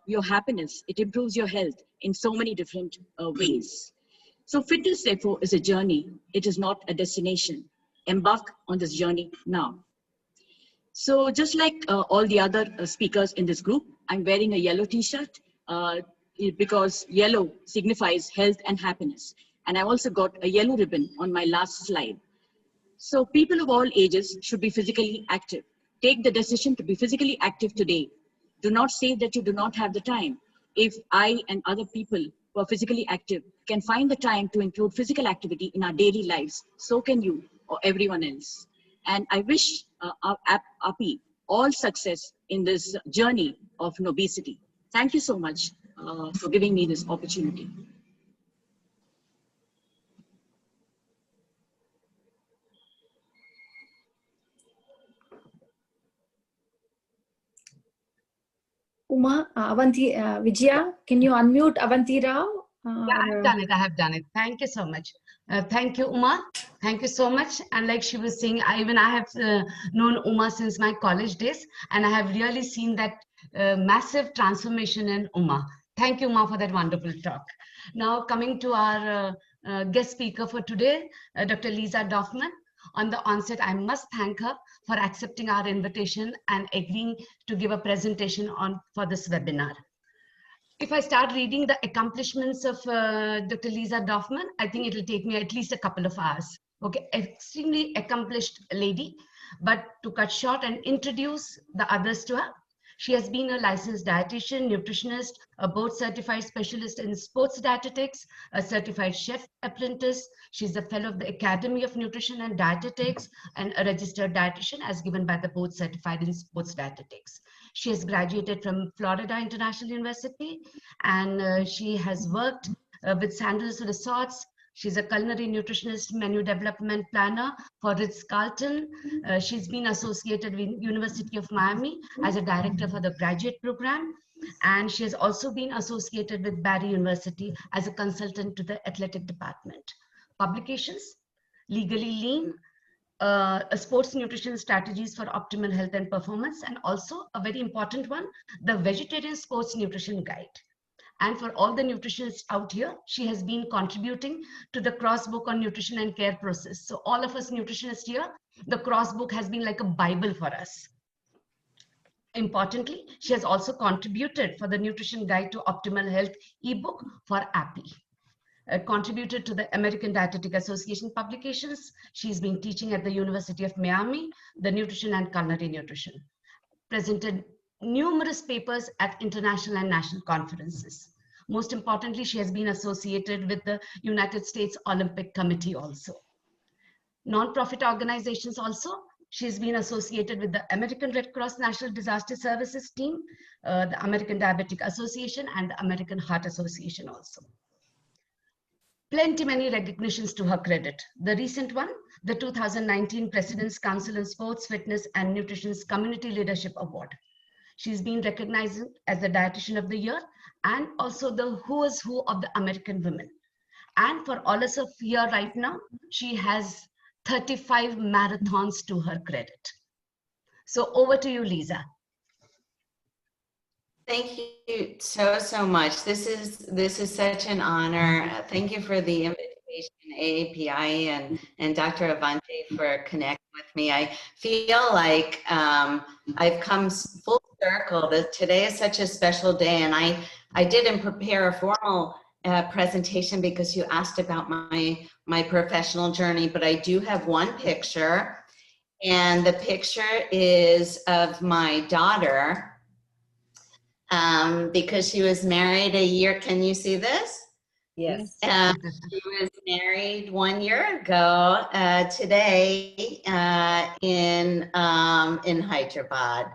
your happiness. It improves your health in so many different ways. So fitness, therefore, is a journey. It is not a destination. Embark on this journey now. So just like all the other speakers in this group, I'm wearing a yellow t-shirt because yellow signifies health and happiness. And I also got a yellow ribbon on my last slide. So people of all ages should be physically active. Take the decision to be physically active today. Do not say that you do not have the time. If I and other people who are physically active can find the time to include physical activity in our daily lives, so can you or everyone else. And I wish API all success in this journey of obesity. Thank you so much for giving me this opportunity. Uma, Avanti, Vijaya, can you unmute Avanti Rao? Yeah, I have done it. I have done it. Thank you so much. Thank you, Uma. Thank you so much. And like she was saying, I have known Uma since my college days, and I have really seen that massive transformation in Uma. Thank you, Uma, for that wonderful talk. Now, coming to our guest speaker for today, Dr. Lisa Dorfman. On the onset, I must thank her for accepting our invitation and agreeing to give a presentation for this webinar. If I start reading the accomplishments of Dr. Lisa Dorfman, I think it will take me at least a couple of hours. Okay, extremely accomplished lady, but to cut short and introduce the others to her, she has been a licensed dietitian, nutritionist, a board-certified specialist in sports dietetics, a certified chef apprentice. She's a fellow of the Academy of Nutrition and Dietetics and a registered dietitian as given by the board certified in sports dietetics. She has graduated from Florida International University, and she has worked with Sandals Resorts. She's a culinary nutritionist, menu development planner for Ritz-Carlton. She's been associated with University of Miami as a director for the graduate program. And she has also been associated with Barry University as a consultant to the athletic department. Publications, Legally Lean, a sports nutrition strategies for optimal health and performance, and also a very important one, the Vegetarian Sports Nutrition Guide. And for all the nutritionists out here, she has been contributing to the cross book on nutrition and care process. So all of us nutritionists here, the cross book has been like a Bible for us. Importantly, she has also contributed for the Nutrition Guide to Optimal Health ebook for API. Contributed to the American Dietetic Association publications. She's been teaching at the University of Miami, the Nutrition and Culinary Nutrition. Presented numerous papers at international and national conferences. Most importantly, she has been associated with the United States Olympic Committee also. Non-profit organizations also. She's been associated with the American Red Cross National Disaster Services team, the American Diabetic Association, and the American Heart Association also. Plenty many recognitions to her credit. The recent one, the 2019 President's Council on Sports, Fitness, and Nutrition's Community Leadership Award. She's been recognized as the Dietitian of the Year and also the Who is Who of the American Women. And for all of us here right now, she has 35 marathons to her credit. So over to you, Lisa. Thank you so much. This is such an honor. Thank you for the invitation, AAPI and Dr. Avanti for connecting with me. I feel like I've come full circle. Today is such a special day, and I didn't prepare a formal presentation because you asked about my professional journey, but I do have one picture, and the picture is of my daughter. Because she was married a year. Can you see this? Yes. She was married 1 year ago today in Hyderabad.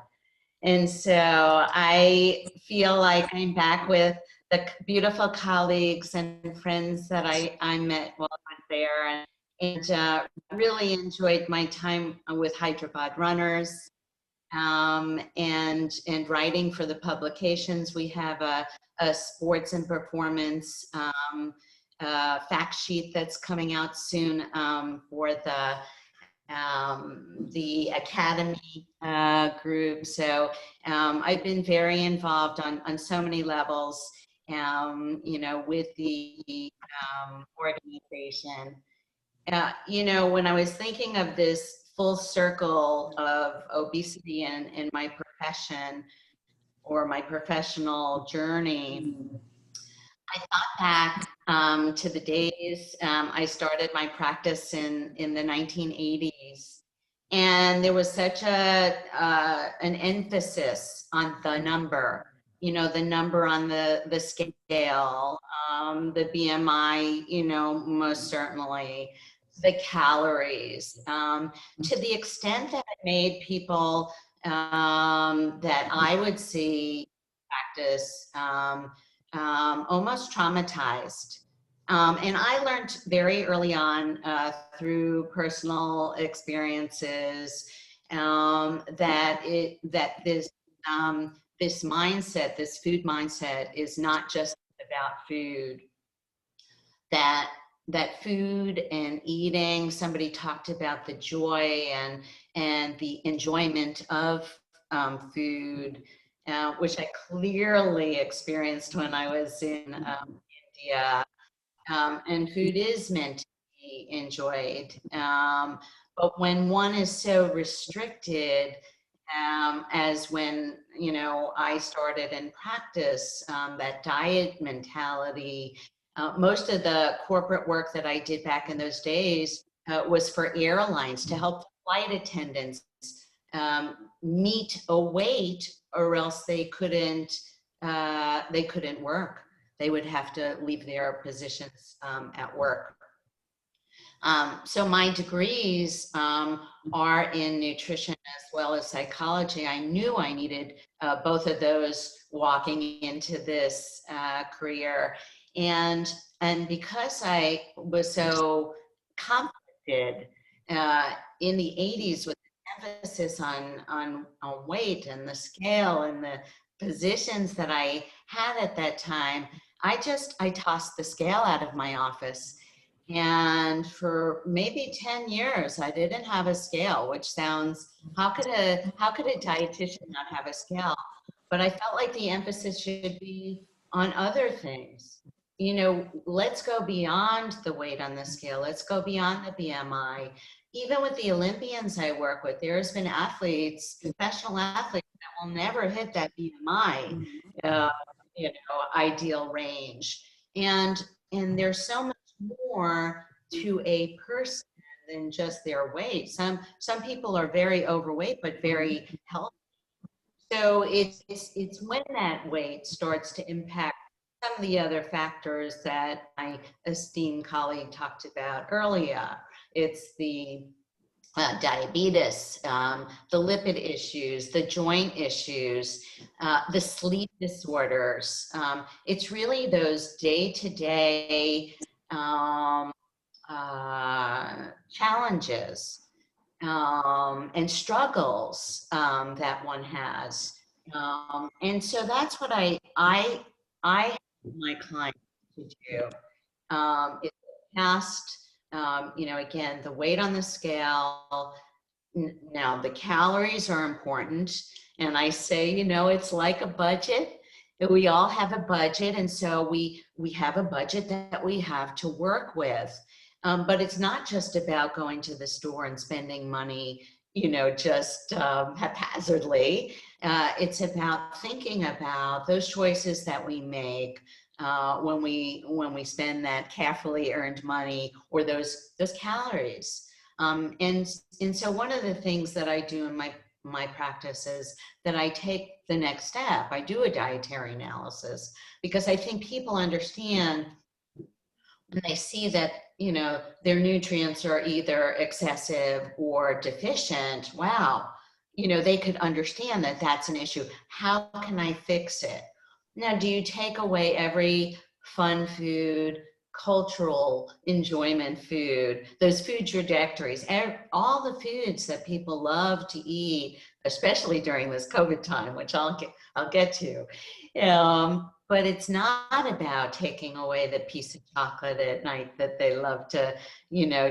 And so I feel like I'm back with the beautiful colleagues and friends that I met while I was there, and really enjoyed my time with Hyderabad runners. And writing for the publications. We have a sports and performance fact sheet that's coming out soon for the Academy group. So I've been very involved on so many levels, you know, with the organization. You know, when I was thinking of this full circle of obesity in my profession or my professional journey, I thought back to the days I started my practice in the 1980s, and there was such an emphasis on the number, you know, the number on the scale, the BMI, you know, most certainly, the calories, to the extent that it made people that I would see practice almost traumatized. And I learned very early on through personal experiences that this mindset, this food mindset, is not just about food. That food and eating, somebody talked about the joy and the enjoyment of food, which I clearly experienced when I was in India. And food is meant to be enjoyed. But when one is so restricted, as when, I started in practice, that diet mentality, most of the corporate work that I did back in those days was for airlines to help flight attendants meet a weight, or else they couldn't work. They would have to leave their positions at work. So my degrees are in nutrition as well as psychology. I knew I needed both of those walking into this career. And because I was so conflicted in the 80s with the emphasis on weight and the scale and the positions that I had at that time, I tossed the scale out of my office. And for maybe 10 years, I didn't have a scale, which sounds, how could a dietitian not have a scale? But I felt like the emphasis should be on other things. Let's go beyond the weight on the scale. Let's go beyond the BMI. Even with the Olympians I work with, there's been athletes, professional athletes, that will never hit that BMI, ideal range. And there's so much more to a person than just their weight. Some people are very overweight but very healthy. So it's when that weight starts to impact some of the other factors that my esteemed colleague talked about earlier. It's the diabetes, the lipid issues, the joint issues, the sleep disorders. It's really those day-to-day challenges and struggles that one has. And so that's what I help my clients to do. It's past, again, the weight on the scale. Now, the calories are important. And I say, it's like a budget. We all have a budget. And so we have a budget that we have to work with. But it's not just about going to the store and spending money, just haphazardly. It's about thinking about those choices that we make when we spend that carefully earned money, or those calories. And so one of the things that I do in my practice is that I take the next step. I do a dietary analysis, because I think people understand when they see that, their nutrients are either excessive or deficient. Wow, they could understand that that's an issue. How can I fix it? Now, do you take away every fun food, cultural enjoyment food, those food trajectories, all the foods that people love to eat, especially during this COVID time, which I'll get to. But it's not about taking away the piece of chocolate at night that they love to,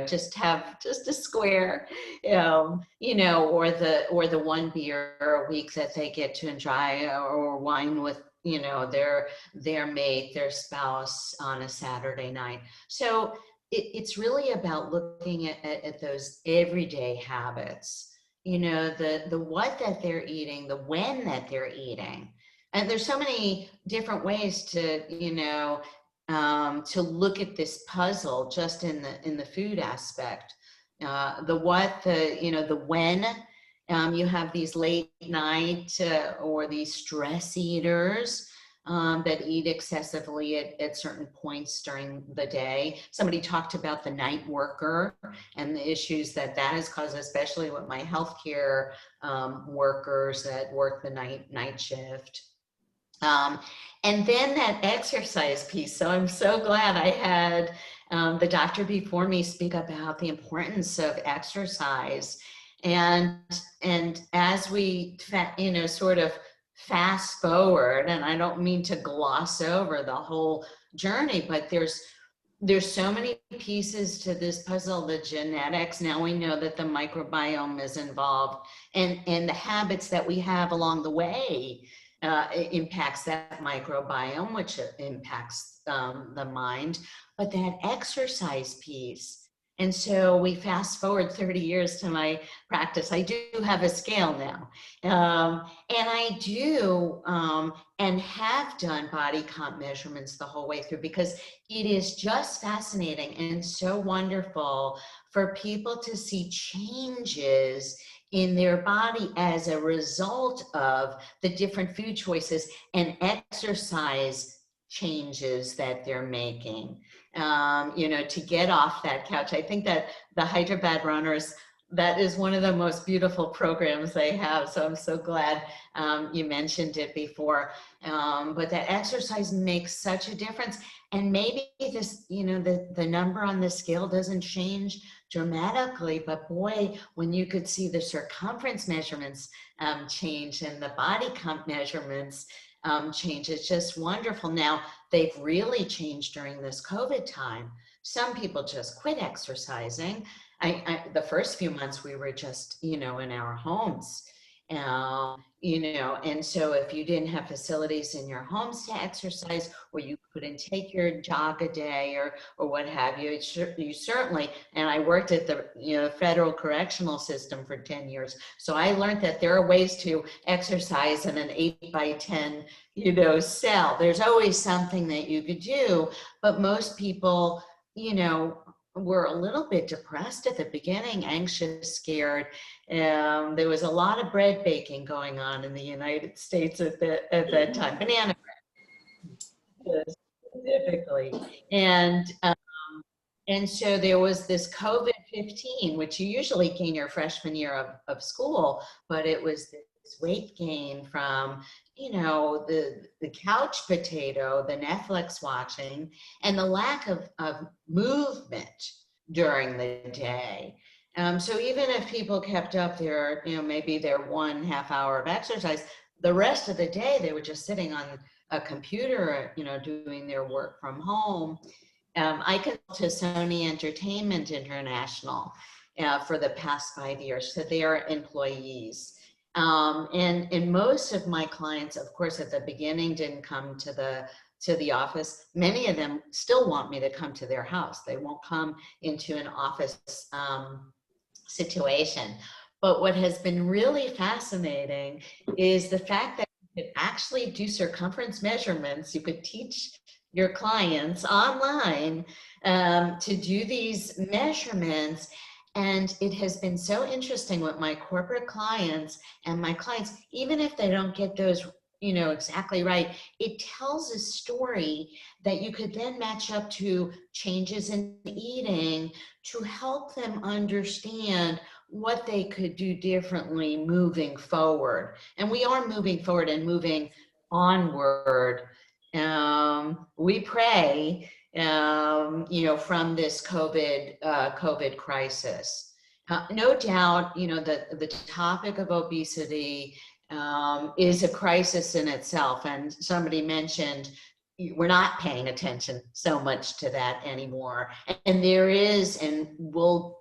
just have just a square, or the one beer a week that they get to enjoy, or wine with, their mate, their spouse on a Saturday night. So it's really about looking at those everyday habits, the what that they're eating, the when that they're eating. And there's so many different ways to, to look at this puzzle just in the food aspect. The what, the when. You have these late night or these stress eaters that eat excessively at certain points during the day. Somebody talked about the night worker and the issues that has caused, especially with my healthcare workers that work the night shift. And then that exercise piece. So I'm so glad I had the doctor before me speak about the importance of exercise. And as we, sort of fast forward, and I don't mean to gloss over the whole journey, but there's so many pieces to this puzzle. The genetics, now we know that the microbiome is involved, and the habits that we have along the way impacts that microbiome, which impacts the mind, but that exercise piece. And so we fast forward 30 years to my practice. I do have a scale now. And I do and have done body comp measurements the whole way through, because it is just fascinating and so wonderful for people to see changes in their body as a result of the different food choices and exercise changes that they're making. You know, to get off that couch. I think that the Hyderabad runners, that is one of the most beautiful programs they have. So I'm so glad you mentioned it before. But that exercise makes such a difference. And maybe this, you know, the number on the scale doesn't change dramatically, but boy, when you could see the circumference measurements change and the body comp measurements change, it's just wonderful. Now, they've really changed during this COVID time. Some people just quit exercising. The first few months we were just, you know, in our homes, you know, and so if you didn't have facilities in your homes to exercise, or you couldn't take your jog a day or what have you, you certainly, and I worked at the, you know, federal correctional system for 10 years. So I learned that there are ways to exercise in an 8x10, you know, cell. There's always something that you could do, but most people, you know, were a little bit depressed at the beginning, anxious, scared. There was a lot of bread baking going on in the United States at that time, banana bread specifically. And so there was this COVID-15, which you usually gain your freshman year of school, but it was this weight gain from, you know, the couch potato, the Netflix watching, and the lack of movement during the day. So even if people kept up their, you know, maybe their 1.5 hour of exercise, the rest of the day they were just sitting on a computer, you know, doing their work from home. I consult to Sony Entertainment International for the past 5 years, so they are employees. And most of my clients, of course, at the beginning didn't come to the office. Many of them still want me to come to their house. They won't come into an office situation. But what has been really fascinating is the fact that you could actually do circumference measurements. You could teach your clients online to do these measurements. And it has been so interesting with my corporate clients and my clients, even if they don't get those, you know, exactly right, it tells a story that you could then match up to changes in eating to help them understand what they could do differently moving forward. And we are moving forward and moving onward. We pray, you know, from this COVID crisis. No doubt, you know, the topic of obesity is a crisis in itself. And somebody mentioned we're not paying attention so much to that anymore. And there is, and we'll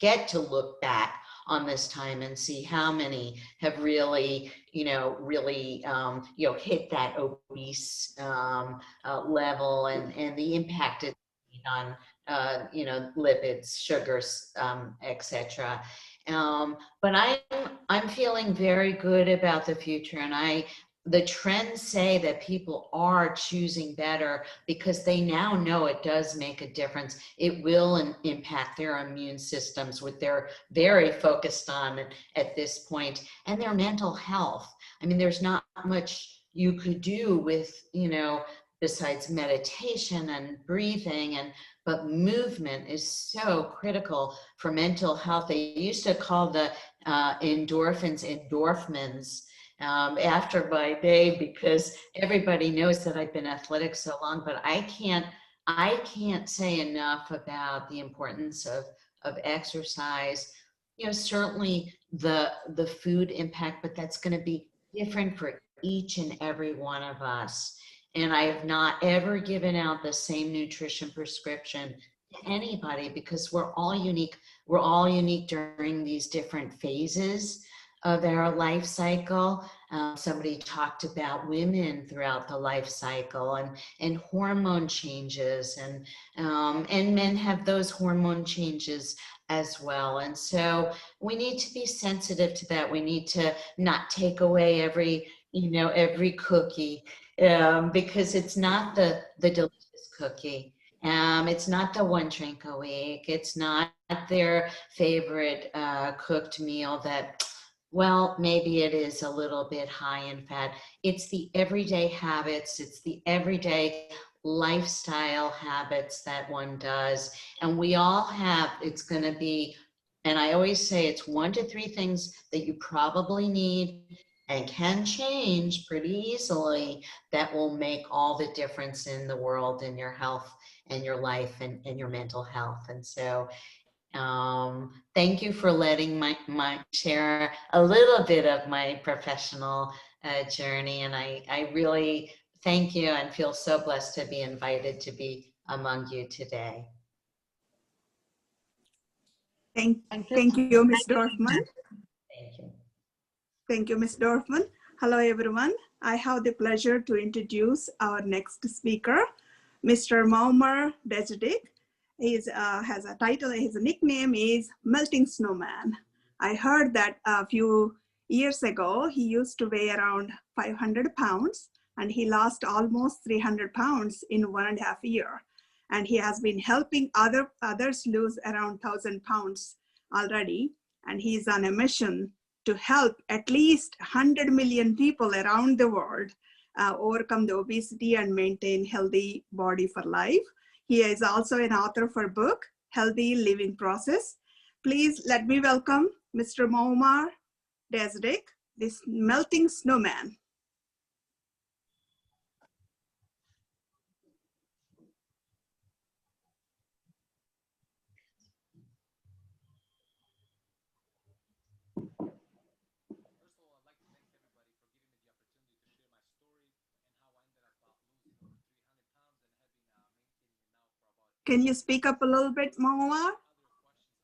get to look back on this time and see how many have really, you know, hit that obese level and the impact it's on, you know, lipids, sugars, etc. But I'm feeling very good about the future, and the trends say that people are choosing better because they now know it does make a difference. It will impact their immune systems, which they're very focused on at this point, and their mental health. I mean, there's not much you could do with, you know, besides meditation and breathing, but movement is so critical for mental health. They used to call the endorphins after my name, because everybody knows that I've been athletic so long, but I can't say enough about the importance of exercise. You know, certainly the food impact, but that's going to be different for each and every one of us. And I have not ever given out the same nutrition prescription to anybody because we're all unique. We're all unique during these different phases of our life cycle. Somebody talked about women throughout the life cycle and hormone changes, and men have those hormone changes as well. And so we need to be sensitive to that. We need to not take away every cookie, because it's not the delicious cookie. It's not the one drink a week. It's not their favorite cooked meal that, well, maybe it is a little bit high in fat. It's the everyday habits. It's the everyday lifestyle habits that one does. And we all have, it's going to be, and I always say it's 1 to 3 things that you probably need and can change pretty easily that will make all the difference in the world, in your health and your life and your mental health. And so thank you for letting my share a little bit of my professional journey. And I really thank you and feel so blessed to be invited to be among you today. Thank you, Ms. Dorfman. Thank you. Thank you, Ms. Dorfman. Hello, everyone. I have the pleasure to introduce our next speaker, Mr. Maumar Dezdik. He has a title, his nickname is Melting Snowman. I heard that a few years ago, he used to weigh around 500 pounds and he lost almost 300 pounds in 1.5 years. And he has been helping others lose around 1,000 pounds already. And he's on a mission to help at least 100 million people around the world overcome the obesity and maintain healthy body for life. He is also an author for book, Healthy Living Process. Please let me welcome Mr. Maumar Dezdik, this melting snowman. Can you speak up a little bit, Maumar?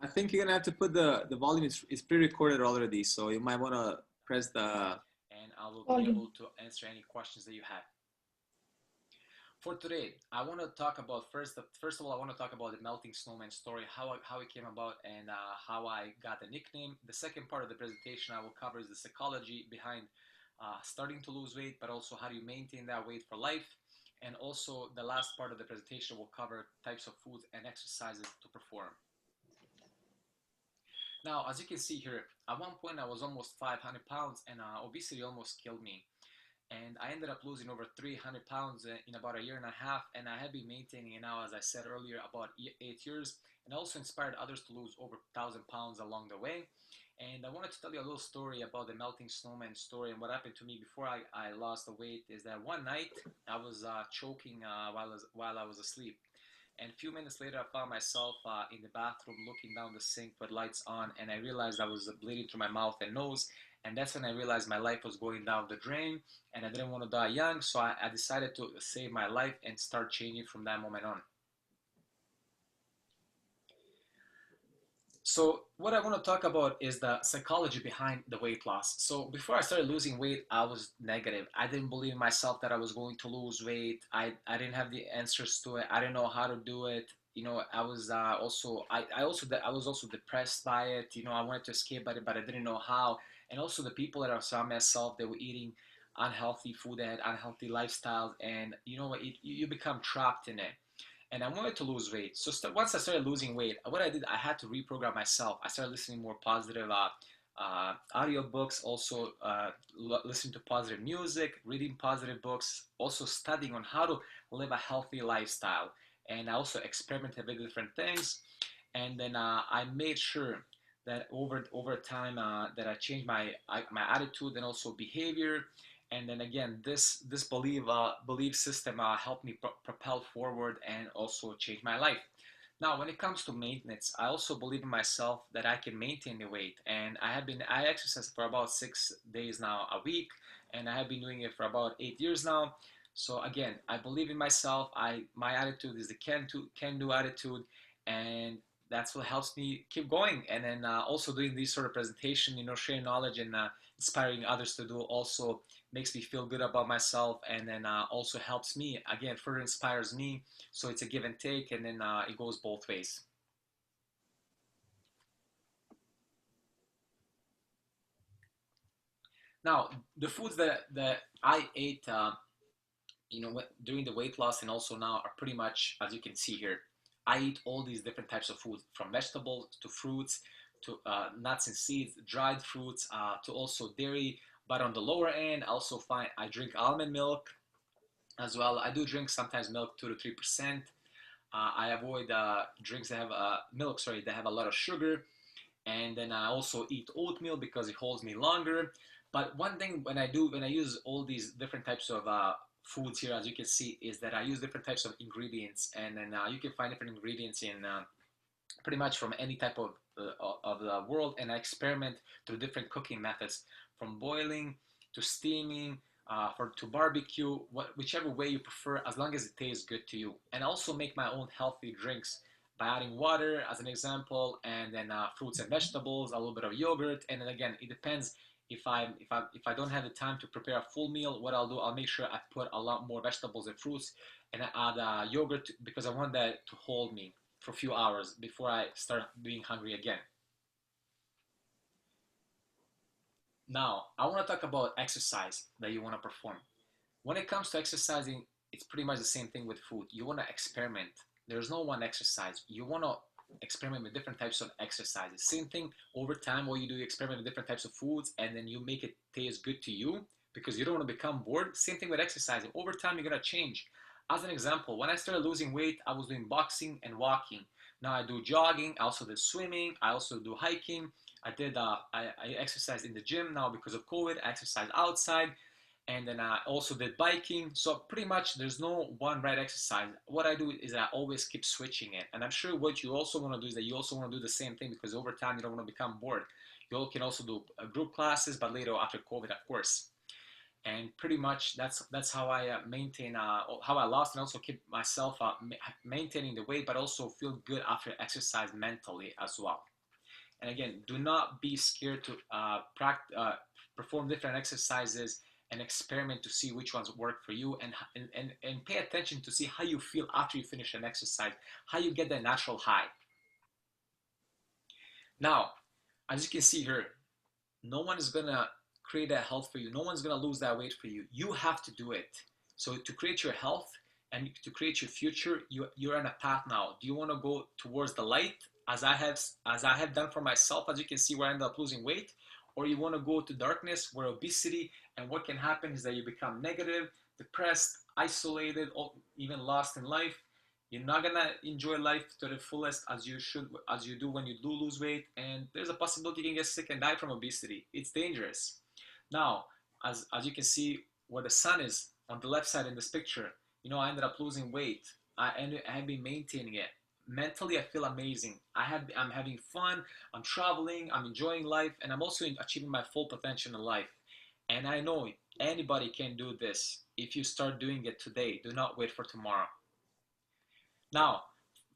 I think you're gonna have to put the volume is pre-recorded already, so you might want to press the. And I will be able to answer any questions that you have. For today, I want to talk about first of all, I want to talk about the melting snowman story, how it came about, and how I got the nickname. The second part of the presentation I will cover is the psychology behind starting to lose weight, but also how do you maintain that weight for life. And also the last part of the presentation will cover types of foods and exercises to perform. Now, as you can see here, at one point I was almost 500 pounds and obesity almost killed me. And I ended up losing over 300 pounds in about 1.5 years. And I have been maintaining it now, as I said earlier, about 8 years. And also inspired others to lose over 1,000 pounds along the way. And I wanted to tell you a little story about the melting snowman story. And what happened to me before I lost the weight is that one night I was choking while I was asleep. And a few minutes later, I found myself in the bathroom looking down the sink with lights on. And I realized I was bleeding through my mouth and nose. And that's when I realized my life was going down the drain. And I didn't want to die young. So I decided to save my life and start changing from that moment on. So what I want to talk about is the psychology behind the weight loss. So before I started losing weight, I was negative. I didn't believe in myself that I was going to lose weight. I didn't have the answers to it. I didn't know how to do it. You know, I was also depressed by it. You know, I wanted to escape by it, but I didn't know how. And also the people that I saw myself, they were eating unhealthy food, they had unhealthy lifestyles, and you know what, you become trapped in it. And I wanted to lose weight. So once I started losing weight, what I did, I had to reprogram myself. I started listening more positive audio books, also listening to positive music, reading positive books, also studying on how to live a healthy lifestyle. And I also experimented with different things. And then I made sure that over time that I changed my attitude and also behavior. And then again, this belief system helped me propel forward and also change my life. Now, when it comes to maintenance, I also believe in myself that I can maintain the weight. And I exercise for about 6 days now a week, and I have been doing it for about 8 years now. So again, I believe in myself. My attitude is the can do attitude, and that's what helps me keep going. And then also doing these sort of presentation, sharing knowledge and inspiring others to do also makes me feel good about myself, and then also helps me, again, further inspires me. So it's a give and take, and then it goes both ways. Now, the foods that I ate, during the weight loss and also now are pretty much, as you can see here, I eat all these different types of foods, from vegetables to fruits to nuts and seeds, dried fruits, to also dairy. But on the lower end, I drink almond milk as well. I do drink sometimes milk 2 to 3%. I avoid drinks that have that have a lot of sugar. And then I also eat oatmeal because it holds me longer. But one thing when I use all these different types of foods here, as you can see, is that I use different types of ingredients. And then you can find different ingredients in pretty much from any type of the world. And I experiment through different cooking methods, from boiling to steaming, to barbecue, whichever way you prefer, as long as it tastes good to you. And I also make my own healthy drinks by adding water as an example, and then fruits and vegetables, a little bit of yogurt. And then again, it depends. If I don't have the time to prepare a full meal, what I'll do, I'll make sure I put a lot more vegetables and fruits, and I add yogurt, because I want that to hold me for a few hours before I start being hungry again. Now, I want to talk about exercise that you want to perform. When it comes to exercising, it's pretty much the same thing with food. You want to experiment. There's no one exercise. You want to experiment with different types of exercises. Same thing over time, what you do, you experiment with different types of foods, and then you make it taste good to you because you don't want to become bored. Same thing with exercising. Over time, you're going to change. As an example, when I started losing weight, I was doing boxing and walking. Now I do jogging. I also did swimming. I also do hiking. I exercise in the gym now because of COVID. I exercise outside. And then I also did biking. So pretty much there's no one right exercise. What I do is I always keep switching it. And I'm sure what you also want to do is that you also want to do the same thing, because over time you don't want to become bored. You can also do group classes, but later after COVID, of course. And pretty much that's how I maintain, how I lost and also keep myself maintaining the weight, but also feel good after exercise mentally as well. And again, do not be scared to perform different exercises and experiment to see which ones work for you, and pay attention to see how you feel after you finish an exercise, how you get that natural high. Now, as you can see here, no one is gonna create that health for you. No one's gonna lose that weight for you. You have to do it. So to create your health and to create your future, you're on a path now. Do you want to go towards the light, as I have done for myself, as you can see, where I ended up losing weight? Or you want to go to darkness, where obesity, and what can happen is that you become negative, depressed, isolated, or even lost in life. You're not gonna enjoy life to the fullest as you do when you do lose weight, and there's a possibility you can get sick and die from obesity. It's dangerous. Now, as you can see where the sun is on the left side in this picture, I ended up losing weight. I have been maintaining it. Mentally, I feel amazing. I'm having fun. I'm traveling. I'm enjoying life, and I'm also achieving my full potential in life. And I know anybody can do this if you start doing it today. Do not wait for tomorrow. Now,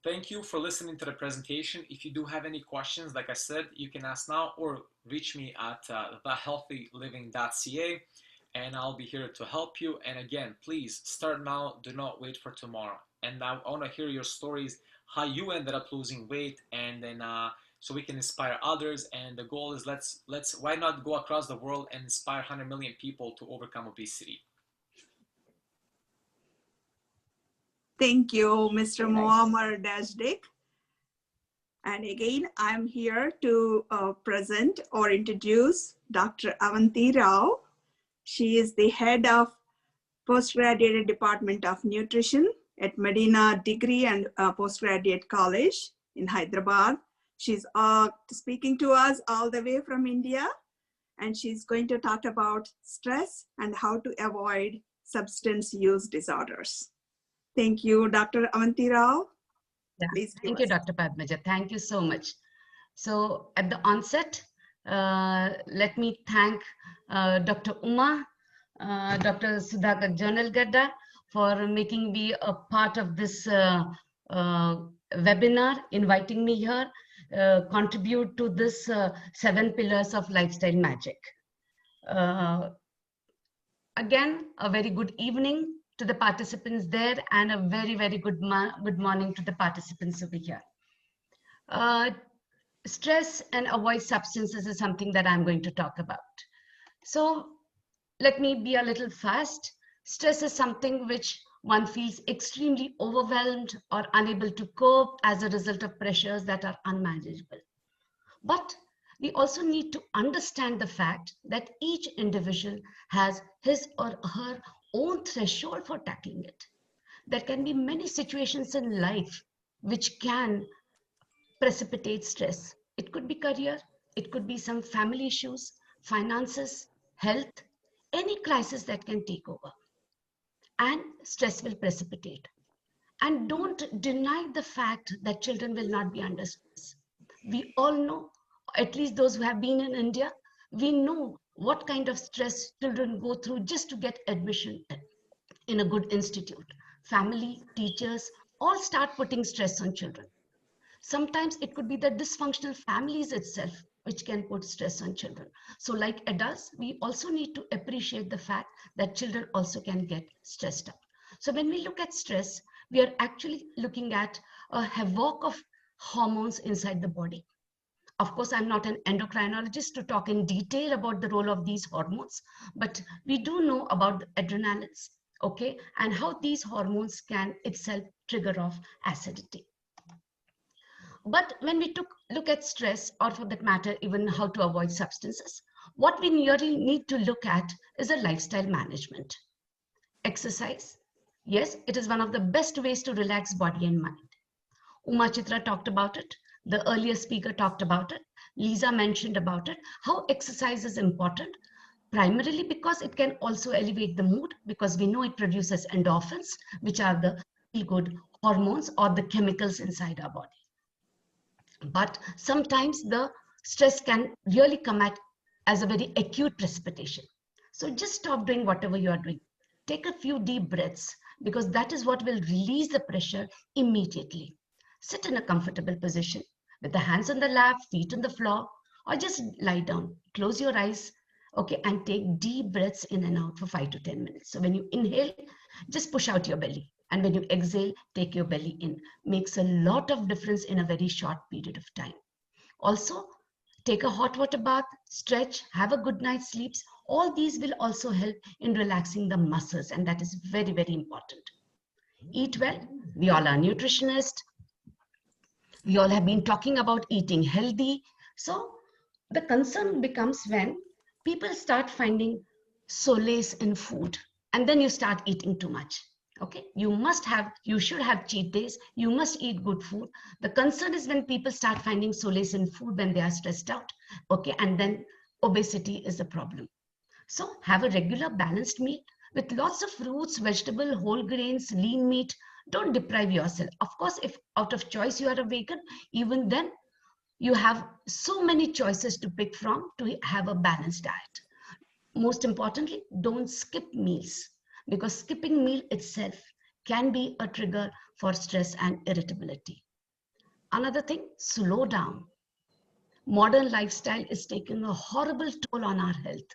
thank you for listening to the presentation. If you do have any questions, like I said, you can ask now or reach me at thehealthyliving.ca, and I'll be here to help you. And again, please start now. Do not wait for tomorrow. And I want to hear your stories, how you ended up losing weight, and then so we can inspire others. And the goal is why not go across the world and inspire 100 million people to overcome obesity. Thank you, Mr. Muammar Dajdik. And again, I'm here to present or introduce Dr. Avanti Rao. She is the head of postgraduate department of nutrition at Medina Degree and Postgraduate College in Hyderabad. She's speaking to us all the way from India, and she's going to talk about stress and how to avoid substance use disorders. Thank you, Dr. Avanti Rao. Yeah. Please give Thank you, us. Dr. Padmaja. Thank you so much. So at the onset, let me thank Dr. Uma, Dr. Sudhakar Janalgadda for making me a part of this webinar, inviting me here, contribute to this 7 pillars of lifestyle magic. Again, a very good evening to the participants there and a very, very good morning to the participants over here. Stress and avoid substances is something that I'm going to talk about. So let me be a little fast. Stress is something which one feels extremely overwhelmed or unable to cope as a result of pressures that are unmanageable. But we also need to understand the fact that each individual has his or her own threshold for tackling it. There can be many situations in life which can precipitate stress. It could be career, it could be some family issues, finances, health, any crisis that can take over. And stress will precipitate. And don't deny the fact that children will not be under stress. We all know, at least those who have been in India, we know what kind of stress children go through just to get admission in a good institute. Family, teachers, all start putting stress on children. Sometimes it could be the dysfunctional families itself which can put stress on children. So like adults, we also need to appreciate the fact that children also can get stressed out. So when we look at stress, we are actually looking at a havoc of hormones inside the body. Of course, I'm not an endocrinologist to talk in detail about the role of these hormones, but we do know about the adrenals, okay, and how these hormones can itself trigger off acidity. But when we look at stress, or for that matter, even how to avoid substances, what we really need to look at is a lifestyle management. Exercise. Yes, it is one of the best ways to relax body and mind. Uma Chitra talked about it. The earlier speaker talked about it. Lisa mentioned about it, how exercise is important, primarily because it can also elevate the mood, because we know it produces endorphins, which are the feel-good hormones or the chemicals inside our body. But sometimes the stress can really come as a very acute precipitation. So just stop doing whatever you are doing. Take a few deep breaths, because that is what will release the pressure immediately. Sit in a comfortable position with the hands on the lap, feet on the floor, or just lie down. Close your eyes, okay, and take deep breaths in and out for 5 to 10 minutes. So when you inhale, just push out your belly. And when you exhale, take your belly in. Makes a lot of difference in a very short period of time. Also, take a hot water bath, stretch, have a good night's sleep. All these will also help in relaxing the muscles, and that is very, very important. Eat well. We all are nutritionists. We all have been talking about eating healthy. So the concern becomes when people start finding solace in food, and then you start eating too much. Okay, you should have cheat days. You must eat good food. The concern is when people start finding solace in food when they are stressed out. Okay, and then obesity is a problem. So have a regular balanced meal with lots of fruits, vegetable, whole grains, lean meat. Don't deprive yourself. Of course, if out of choice you are a vegan, even then you have so many choices to pick from to have a balanced diet. Most importantly, don't skip meals, because skipping meal itself can be a trigger for stress and irritability. Another thing, slow down. Modern lifestyle is taking a horrible toll on our health.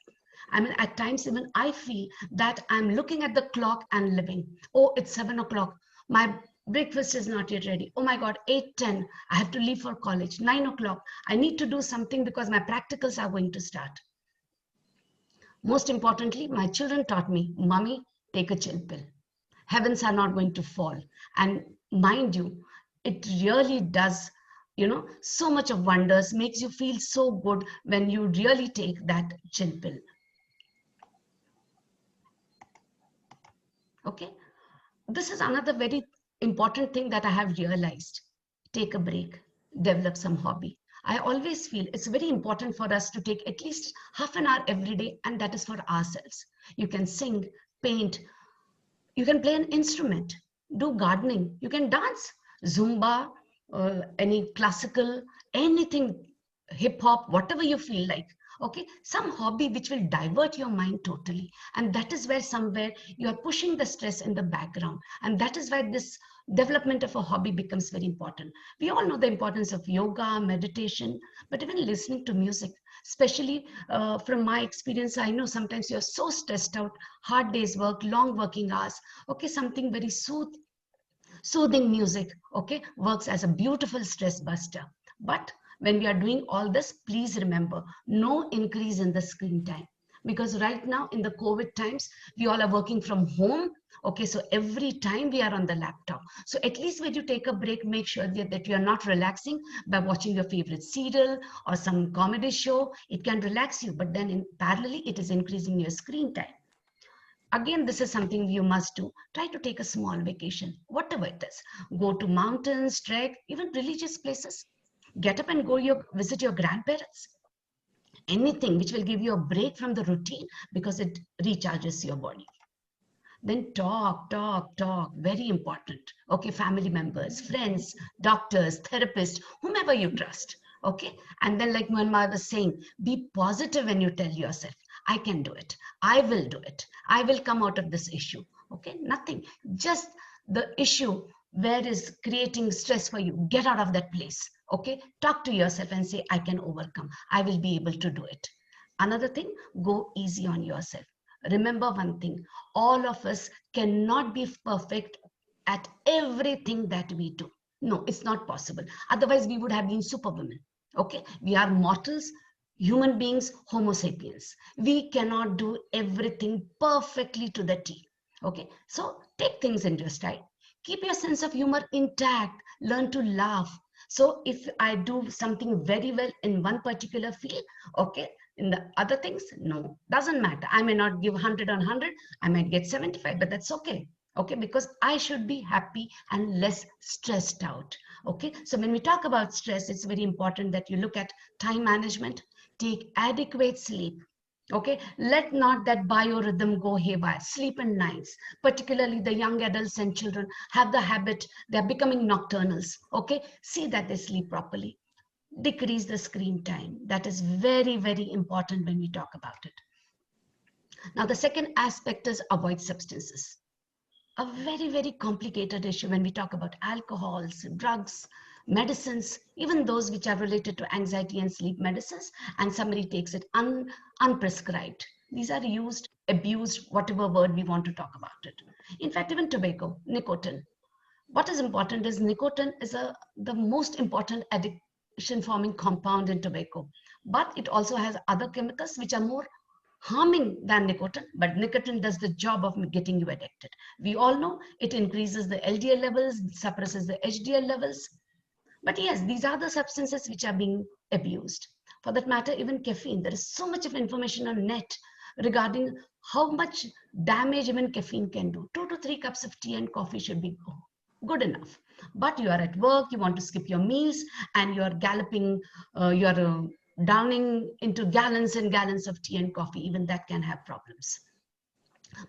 I mean, at times even I feel that I'm looking at the clock and living. Oh, it's 7 o'clock. My breakfast is not yet ready. Oh my God, 8:10, I have to leave for college. 9 o'clock, I need to do something because my practicals are going to start. Most importantly, my children taught me, Mommy, take a chill pill. Heavens are not going to fall. And mind you, it really does, so much of wonders, makes you feel so good when you really take that chill pill. Okay. This is another very important thing that I have realized. Take a break, develop some hobby. I always feel it's very important for us to take at least half an hour every day, and that is for ourselves. You can sing, paint, you can play an instrument, do gardening, you can dance. Zumba, any classical, anything, hip hop, whatever you feel like. Okay, some hobby which will divert your mind totally. And that is where somewhere you are pushing the stress in the background. And that is why this development of a hobby becomes very important. We all know the importance of yoga, meditation, but even listening to music, especially from my experience, I know sometimes you're so stressed out, hard days work, long working hours. Okay, something very soothing music, okay, works as a beautiful stress buster. But when we are doing all this, please remember, no increase in the screen time. Because right now in the COVID times, we all are working from home. Okay, so every time we are on the laptop. So at least when you take a break, make sure that you are not relaxing by watching your favorite serial or some comedy show. It can relax you, but then in parallelly, it is increasing your screen time. Again, this is something you must do. Try to take a small vacation, whatever it is. Go to mountains, trek, even religious places. Get up and go visit your grandparents. Anything which will give you a break from the routine because it recharges your body. Then talk. Very important. Okay, family members, friends, doctors, therapists, whomever you trust. Okay, and then like Myanmar was saying, be positive when you tell yourself, I can do it. I will do it. I will come out of this issue. Okay, nothing. Just the issue where is creating stress for you. Get out of that place. Okay, talk to yourself and say, I can overcome. I will be able to do it. Another thing, go easy on yourself. Remember one thing, all of us cannot be perfect at everything that we do. No, it's not possible. Otherwise, we would have been superwomen. Okay, we are mortals, human beings, Homo sapiens. We cannot do everything perfectly to the T. Okay, so take things into your stride. Keep your sense of humor intact. Learn to laugh. So if I do something very well in one particular field, okay, in the other things, no, doesn't matter. I may not give 100 on 100. I might get 75, but that's okay. Okay, because I should be happy and less stressed out. Okay, so when we talk about stress, it's very important that you look at time management, take adequate sleep. Okay, let not that biorhythm go haywire. Sleep in nights, particularly the young adults and children have the habit, they're becoming nocturnals. Okay, see that they sleep properly. Decrease the screen time. That is very, very important when we talk about it. Now, the second aspect is avoid substances. A very, very complicated issue when we talk about alcohols, drugs, medicines, even those which are related to anxiety and sleep medicines, and somebody takes it unprescribed. These are used, abused, whatever word we want to talk about it. In fact, even tobacco, nicotine. What is important is nicotine is the most important addiction forming compound in tobacco, but it also has other chemicals which are more harming than nicotine, but nicotine does the job of getting you addicted. We all know it increases the LDL levels, suppresses the HDL levels. But yes, these are the substances which are being abused. For that matter, even caffeine, there is so much of information on net regarding how much damage even caffeine can do. 2 to 3 cups of tea and coffee should be good enough. But you are at work, you want to skip your meals, and you're galloping, you're downing into gallons and gallons of tea and coffee. Even that can have problems.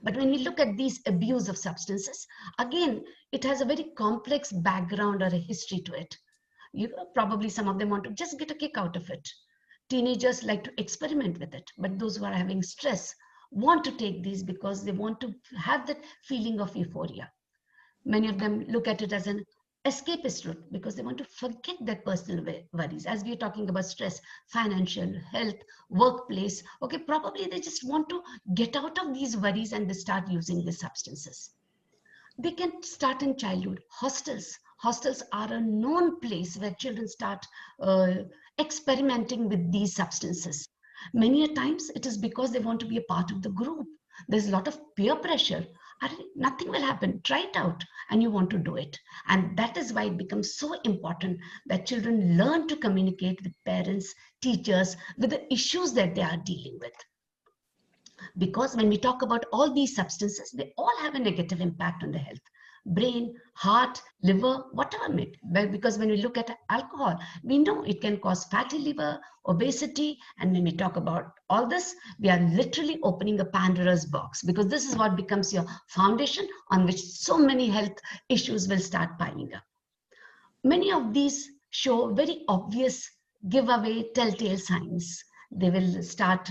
But when we look at these abuse of substances, again, it has a very complex background or a history to it. Probably some of them want to just get a kick out of it. Teenagers like to experiment with it, but those who are having stress want to take these because they want to have that feeling of euphoria. Many of them look at it as an escapist route because they want to forget their personal worries. As we are talking about stress, financial, health, workplace, okay, probably they just want to get out of these worries and they start using these substances. They can start in childhood. Hostels are a known place where children start experimenting with these substances. Many a times it is because they want to be a part of the group. There's a lot of peer pressure. Nothing will happen. Try it out and you want to do it. And that is why it becomes so important that children learn to communicate with parents, teachers, with the issues that they are dealing with. Because when we talk about all these substances, they all have a negative impact on the health. Brain, heart, liver, whatever it may be. Because when we look at alcohol, we know it can cause fatty liver, obesity. And when we talk about all this, we are literally opening a Pandora's box, because this is what becomes your foundation on which so many health issues will start piling up. many of these show very obvious giveaway telltale signs. They will start,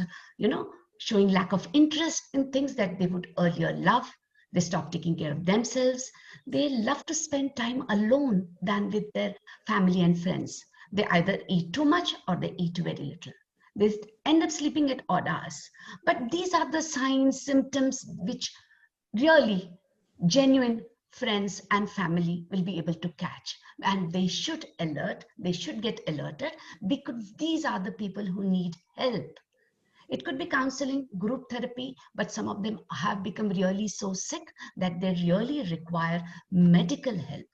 showing lack of interest in things that they would earlier love. They stop taking care of themselves. They love to spend time alone than with their family and friends. They either eat too much or they eat very little. They end up sleeping at odd hours. But these are the signs, symptoms which really genuine friends and family will be able to catch, and they should get alerted, because these are the people who need help. It could be counseling, group therapy, but some of them have become really so sick that they really require medical help.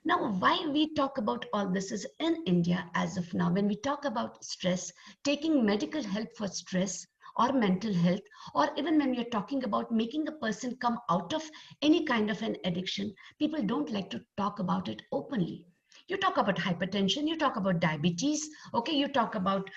Now, why we talk about all this is in India as of now, when we talk about stress, taking medical help for stress or mental health, or even when we are talking about making a person come out of any kind of an addiction, people don't like to talk about it openly. You talk about hypertension, you talk about diabetes, okay, you talk about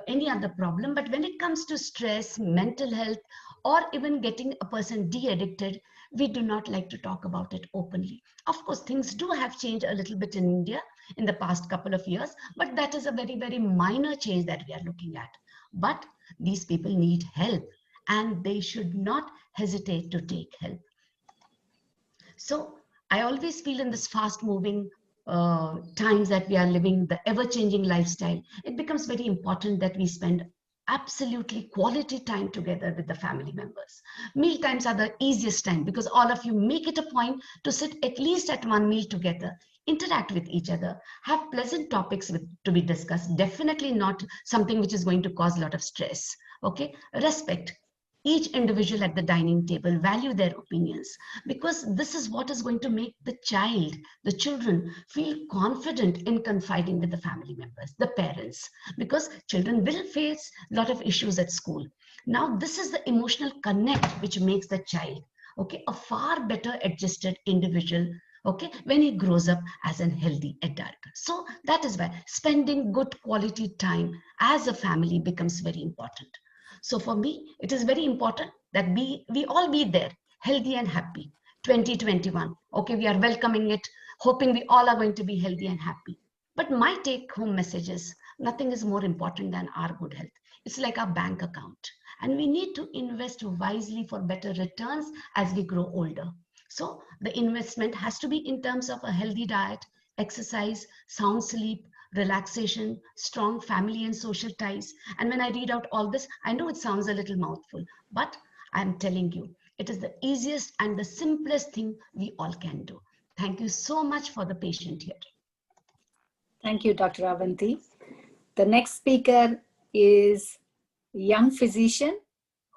any other problem, but when it comes to stress, mental health, or even getting a person de-addicted, we do not like to talk about it openly. Of course, things do have changed a little bit in India in the past couple of years, but that is a very, very minor change that we are looking at. But these people need help, and they should not hesitate to take help. So I always feel in this fast moving times that we are living, the ever changing lifestyle, it becomes very important that we spend absolutely quality time together with the family members. Meal times are the easiest time, because all of you make it a point to sit at least at one meal together, interact with each other, have pleasant topics to be discussed, definitely not something which is going to cause a lot of stress. Okay, respect each individual at the dining table, value their opinions, because this is what is going to make the children feel confident in confiding with the family members, the parents, because children will face a lot of issues at school. Now, this is the emotional connect which makes the child, okay, a far better adjusted individual, okay, when he grows up as a healthy adult. So that is why spending good quality time as a family becomes very important. So for me, it is very important that we all be there, healthy and happy. 2021, okay, we are welcoming it, hoping we all are going to be healthy and happy. But my take-home message is, nothing is more important than our good health. It's like our bank account, and we need to invest wisely for better returns as we grow older. So the investment has to be in terms of a healthy diet, exercise, sound sleep, relaxation, strong family and social ties. And when I read out all this, I know it sounds a little mouthful, but I'm telling you, it is the easiest and the simplest thing we all can do. Thank you so much for the patient here. Thank you, Dr. Avanti. The next speaker is a young physician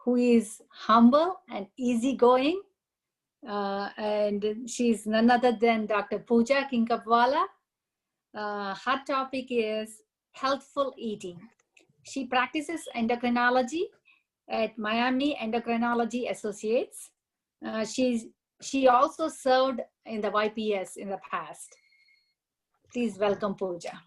who is humble and easygoing. And she's none other than Dr. Pooja Kinkapwala. Her topic is healthful eating. She practices endocrinology at Miami Endocrinology Associates. She also served in the YPS in the past. Please welcome Pooja.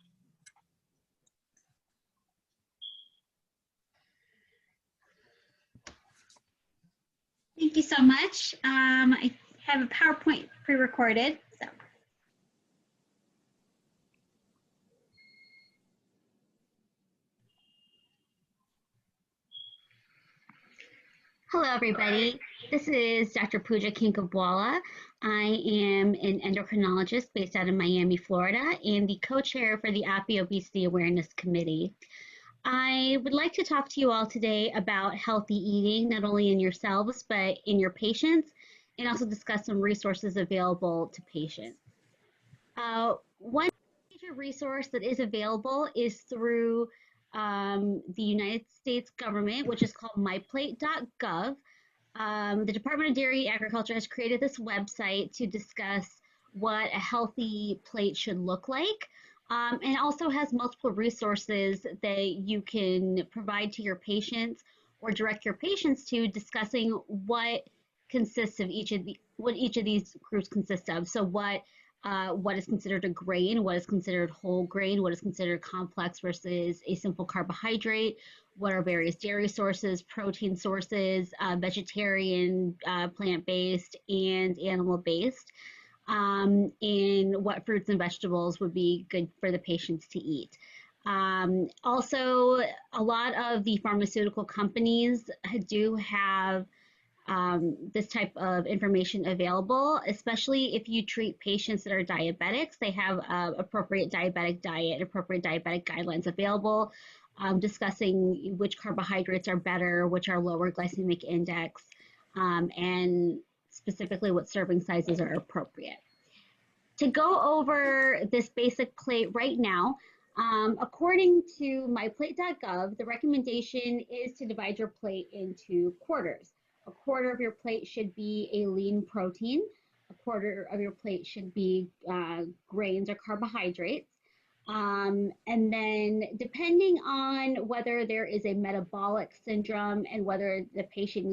Thank you so much. I have a PowerPoint pre-recorded. So. Hello, everybody. This is Dr. Pooja Kinkapwala. I am an endocrinologist based out of Miami, Florida, and the co-chair for the API Obesity Awareness Committee. I would like to talk to you all today about healthy eating, not only in yourselves, but in your patients, and also discuss some resources available to patients. One major resource that is available is through the United States government, which is called myplate.gov. The Department of Dairy and Agriculture has created this website to discuss what a healthy plate should look like. And also has multiple resources that you can provide to your patients or direct your patients to, discussing what consists of what each of these groups consist of. So what is considered a grain, what is considered whole grain, what is considered complex versus a simple carbohydrate, what are various dairy sources, protein sources, vegetarian, plant-based, and animal-based. in what fruits and vegetables would be good for the patients to eat. Also, a lot of the pharmaceutical companies do have this type of information available, especially if you treat patients that are diabetics. They have appropriate diabetic diet, appropriate diabetic guidelines available, discussing which carbohydrates are better, which are lower glycemic index, and specifically what serving sizes are appropriate. To go over this basic plate right now, according to myplate.gov, the recommendation is to divide your plate into quarters. A quarter of your plate should be a lean protein. A quarter of your plate should be grains or carbohydrates. And then depending on whether there is a metabolic syndrome and whether the patient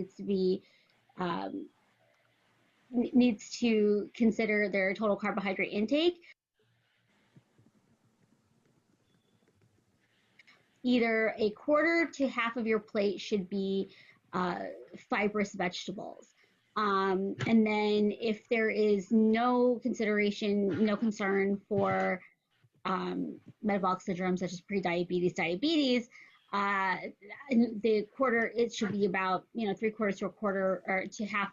needs to consider their total carbohydrate intake, either a quarter to half of your plate should be fibrous vegetables. And then if there is no consideration, no concern for metabolic syndrome such as prediabetes, diabetes, the quarter, it should be about, 3/4 to a quarter, or to half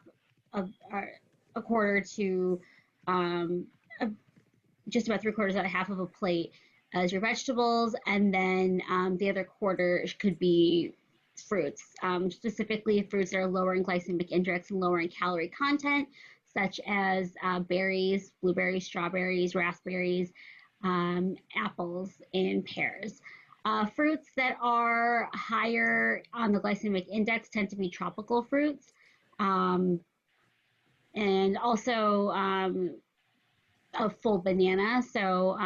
of a quarter to just about 3/4 to half of a plate as your vegetables, and then the other quarter could be fruits, specifically fruits that are lower in glycemic index and lower in calorie content, such as berries, blueberries, strawberries, raspberries, apples, and pears. Fruits that are higher on the glycemic index tend to be tropical fruits, and also a full banana. So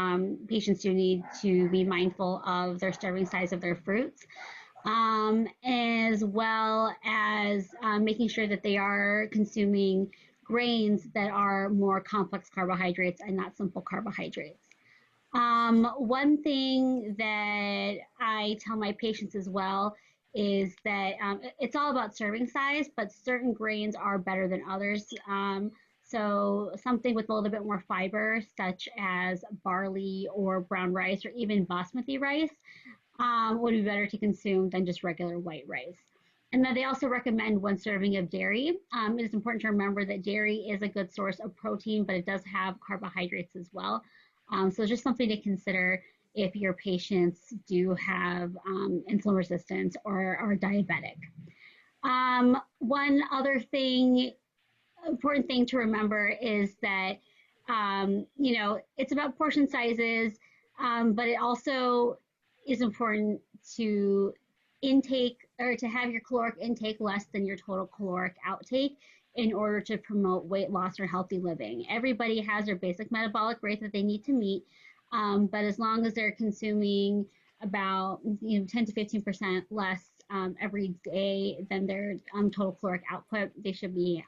patients do need to be mindful of their serving size of their fruits, as well as making sure that they are consuming grains that are more complex carbohydrates and not simple carbohydrates. One thing that I tell my patients as well is that it's all about serving size, but certain grains are better than others. So something with a little bit more fiber, such as barley or brown rice or even basmati rice, would be better to consume than just regular white rice. And then they also recommend 1 serving of dairy. It is important to remember that dairy is a good source of protein, but it does have carbohydrates as well. So just something to consider if your patients do have insulin resistance or are diabetic. One other important thing to remember is that, it's about portion sizes, but it also is important to have your caloric intake less than your total caloric outtake in order to promote weight loss or healthy living. Everybody has their basic metabolic rate that they need to meet, but as long as they're consuming about 10 to 15% less every day than their total caloric output, they should be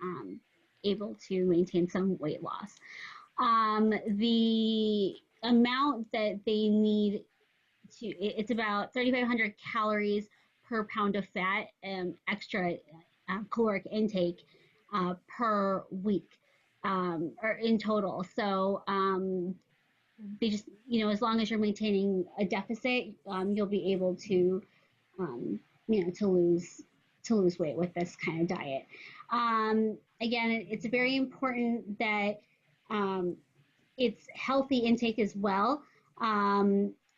able to maintain some weight loss. The amount that they need it's about 3,500 calories per pound of fat, extra caloric intake per week, or in total. So they just, as long as you're maintaining a deficit, you'll be able to, to lose weight with this kind of diet. Again, it's very important that it's healthy intake as well.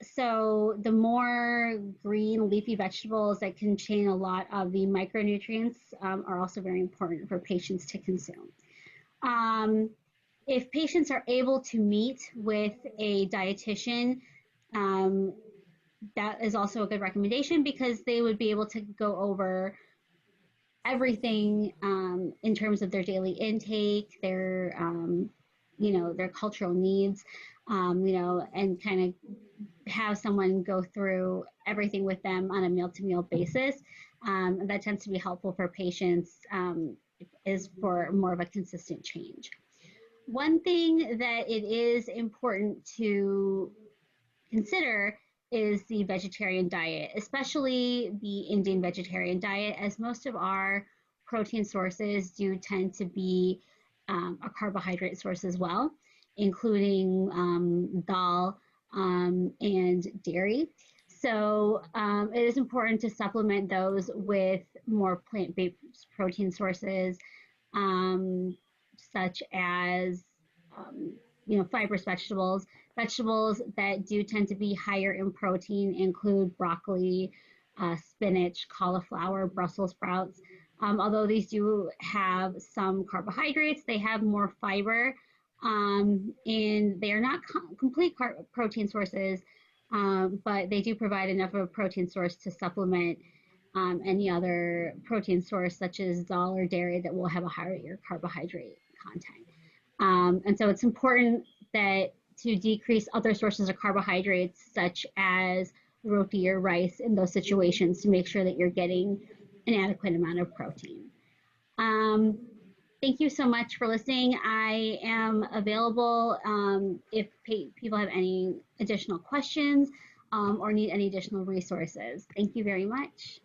So the more green leafy vegetables that contain a lot of the micronutrients are also very important for patients to consume. If patients are able to meet with a dietitian, that is also a good recommendation, because they would be able to go over everything in terms of their daily intake, their cultural needs, and kind of have someone go through everything with them on a meal-to-meal basis. That tends to be helpful for patients, is for more of a consistent change. One thing that it is important to consider is the vegetarian diet, especially the Indian vegetarian diet, as most of our protein sources do tend to be a carbohydrate source as well, including dal and dairy. So it is important to supplement those with more plant-based protein sources, such as fibrous vegetables. Vegetables that do tend to be higher in protein include broccoli, spinach, cauliflower, Brussels sprouts. Although these do have some carbohydrates, they have more fiber, and they are not complete protein sources, but they do provide enough of a protein source to supplement any other protein source, such as dal or dairy, that will have a higher carbohydrate content. And so it's important that to decrease other sources of carbohydrates, such as roti or rice, in those situations, to make sure that you're getting an adequate amount of protein. Thank you so much for listening. I am available if people have any additional questions or need any additional resources. Thank you very much.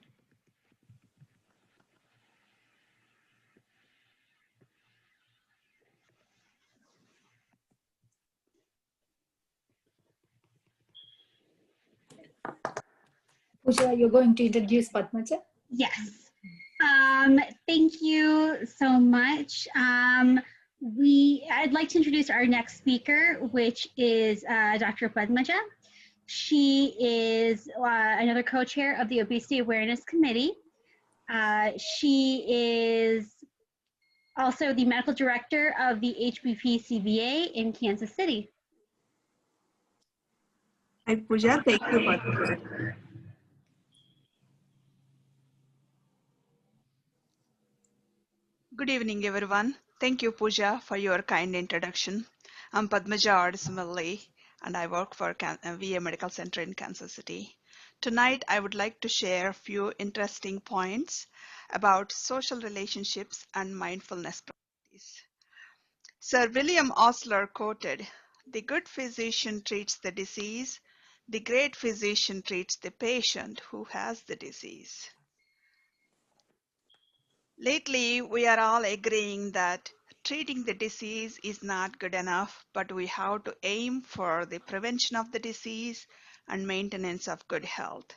Pooja, you're going to introduce Padmaja? Yes. Thank you so much. I'd like to introduce our next speaker, which is Dr. Padmaja. She is another co-chair of the Obesity Awareness Committee. She is also the medical director of the HBP-CBA in Kansas City. Hi, Pooja. Thank you, Padmaja. Good evening, everyone. Thank you, Pooja, for your kind introduction. I'm Padmaja Ardisamalli, and I work for VA Medical Center in Kansas City. Tonight, I would like to share a few interesting points about social relationships and mindfulness practice. Sir William Osler quoted, "The good physician treats the disease, the great physician treats the patient who has the disease." Lately, we are all agreeing that treating the disease is not good enough, but we have to aim for the prevention of the disease and maintenance of good health.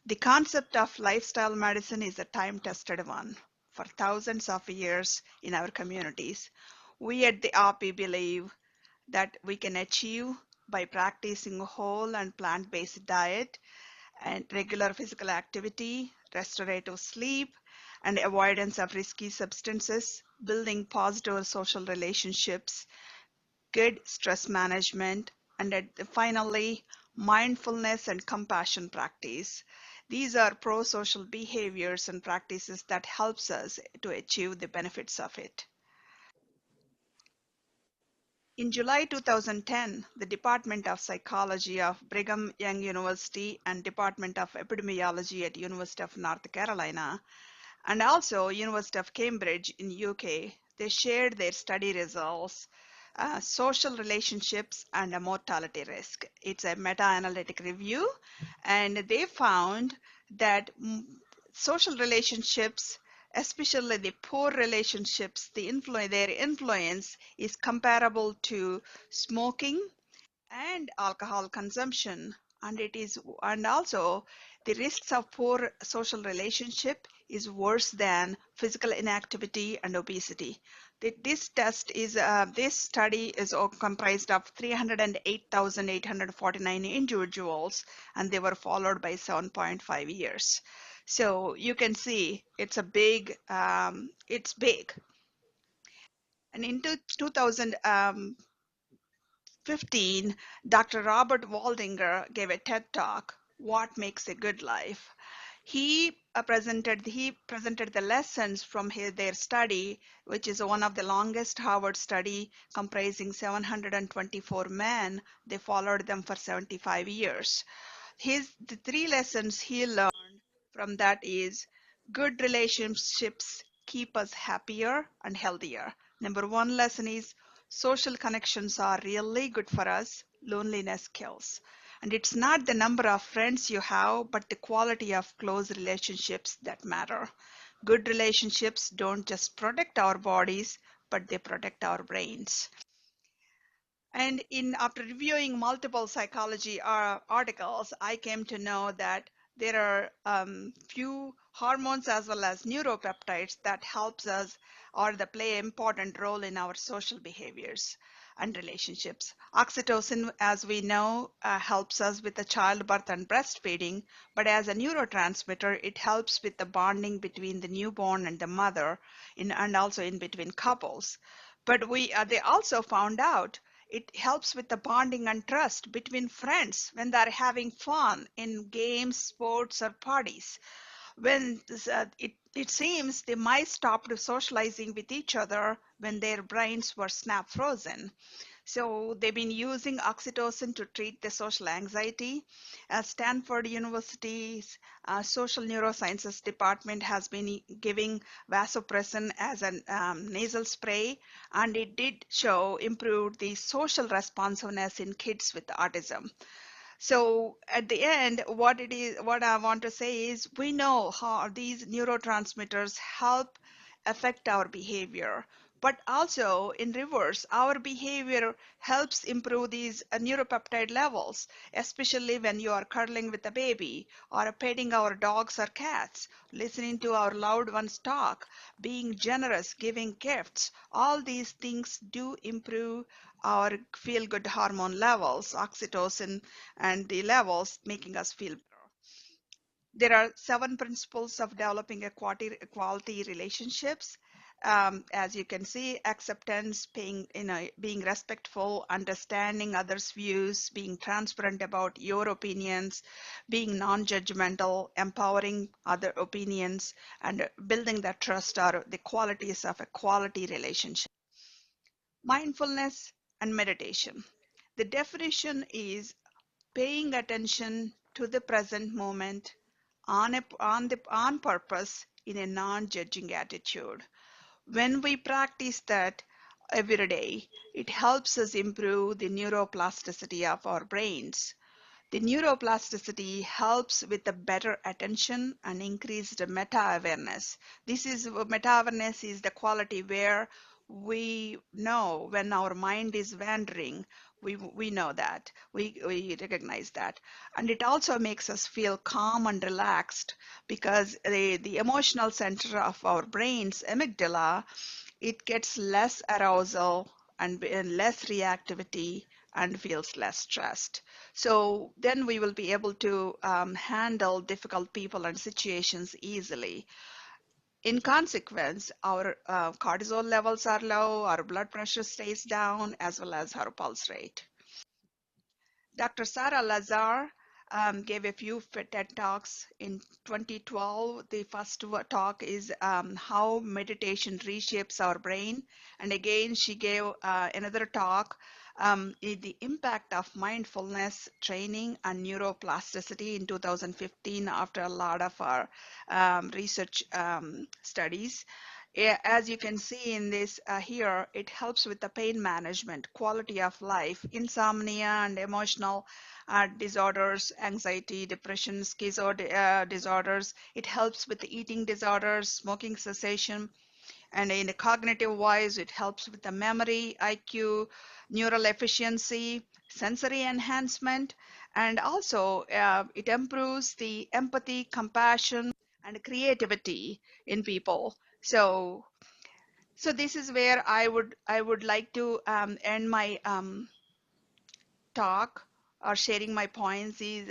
The concept of lifestyle medicine is a time-tested one. For thousands of years in our communities, we at the API believe that we can achieve by practicing a whole and plant-based diet and regular physical activity, restorative sleep, and avoidance of risky substances, building positive social relationships, good stress management, and finally, mindfulness and compassion practice. These are pro-social behaviors and practices that helps us to achieve the benefits of it. In July 2010, the Department of Psychology of Brigham Young University and Department of Epidemiology at University of North Carolina and also University of Cambridge in UK, they shared their study results, social relationships and a mortality risk. It's a meta-analytic review, and they found that social relationships, especially the poor relationships, their influence is comparable to smoking and alcohol consumption, and also the risks of poor social relationship is worse than physical inactivity and obesity. This study is comprised of 308,849 individuals, and they were followed by 7.5 years. So you can see it's big. And in 2015, Dr. Robert Waldinger gave a TED Talk, "What Makes a Good Life?" He presented the lessons from their study, which is one of the longest Harvard study, comprising 724 men. They followed them for 75 years. The three lessons he learned from that is, good relationships keep us happier and healthier. Number one lesson is, social connections are really good for us. Loneliness kills. And it's not the number of friends you have, but the quality of close relationships that matter. Good relationships don't just protect our bodies, but they protect our brains. And after reviewing multiple psychology articles, I came to know that there are few hormones as well as neuropeptides that helps us or that play an important role in our social behaviors and relationships. Oxytocin, as we know, helps us with the childbirth and breastfeeding, but as a neurotransmitter, it helps with the bonding between the newborn and the mother and also in between couples. But they also found out it helps with the bonding and trust between friends when they're having fun in games, sports, or parties. When it seems they might stop socializing with each other when their brains were snap frozen. So they've been using oxytocin to treat the social anxiety. Stanford University's social neurosciences department has been giving vasopressin as a nasal spray, and it did show improved the social responsiveness in kids with autism. So at the end, what I want to say is we know how these neurotransmitters help affect our behavior, but also in reverse, our behavior helps improve these neuropeptide levels, especially when you are cuddling with a baby or petting our dogs or cats, listening to our loved ones talk, being generous, giving gifts. All these things do improve our feel-good hormone levels, oxytocin, and the levels making us feel better. There are 7 principles of developing quality relationships. As you can see, acceptance, being respectful, understanding others' views, being transparent about your opinions, being non-judgmental, empowering other opinions, and building that trust are the qualities of a quality relationship. Mindfulness and meditation. The definition is paying attention to the present moment on purpose in a non-judging attitude. When we practice that every day, it helps us improve the neuroplasticity of our brains. The neuroplasticity helps with the better attention and increased meta-awareness. Meta-awareness is the quality where we know when our mind is wandering. We know that. We recognize that. And it also makes us feel calm and relaxed because the emotional center of our brains, amygdala, it gets less arousal and less reactivity and feels less stressed. So then we will be able to handle difficult people and situations easily. In consequence, our cortisol levels are low, our blood pressure stays down, as well as our pulse rate. Dr. Sarah Lazar gave a few TED Talks in 2012. The first talk is how meditation reshapes our brain. And again, she gave another talk, the impact of mindfulness training and neuroplasticity in 2015 after a lot of our research studies. As you can see in this here, it helps with the pain management, quality of life, insomnia and emotional disorders, anxiety, depression, schizo disorders. It helps with the eating disorders, smoking cessation, and in a cognitive wise, it helps with the memory, IQ, neural efficiency, sensory enhancement, and also it improves the empathy, compassion, and creativity in people. So this is where I would like to end my talk or sharing my points. Is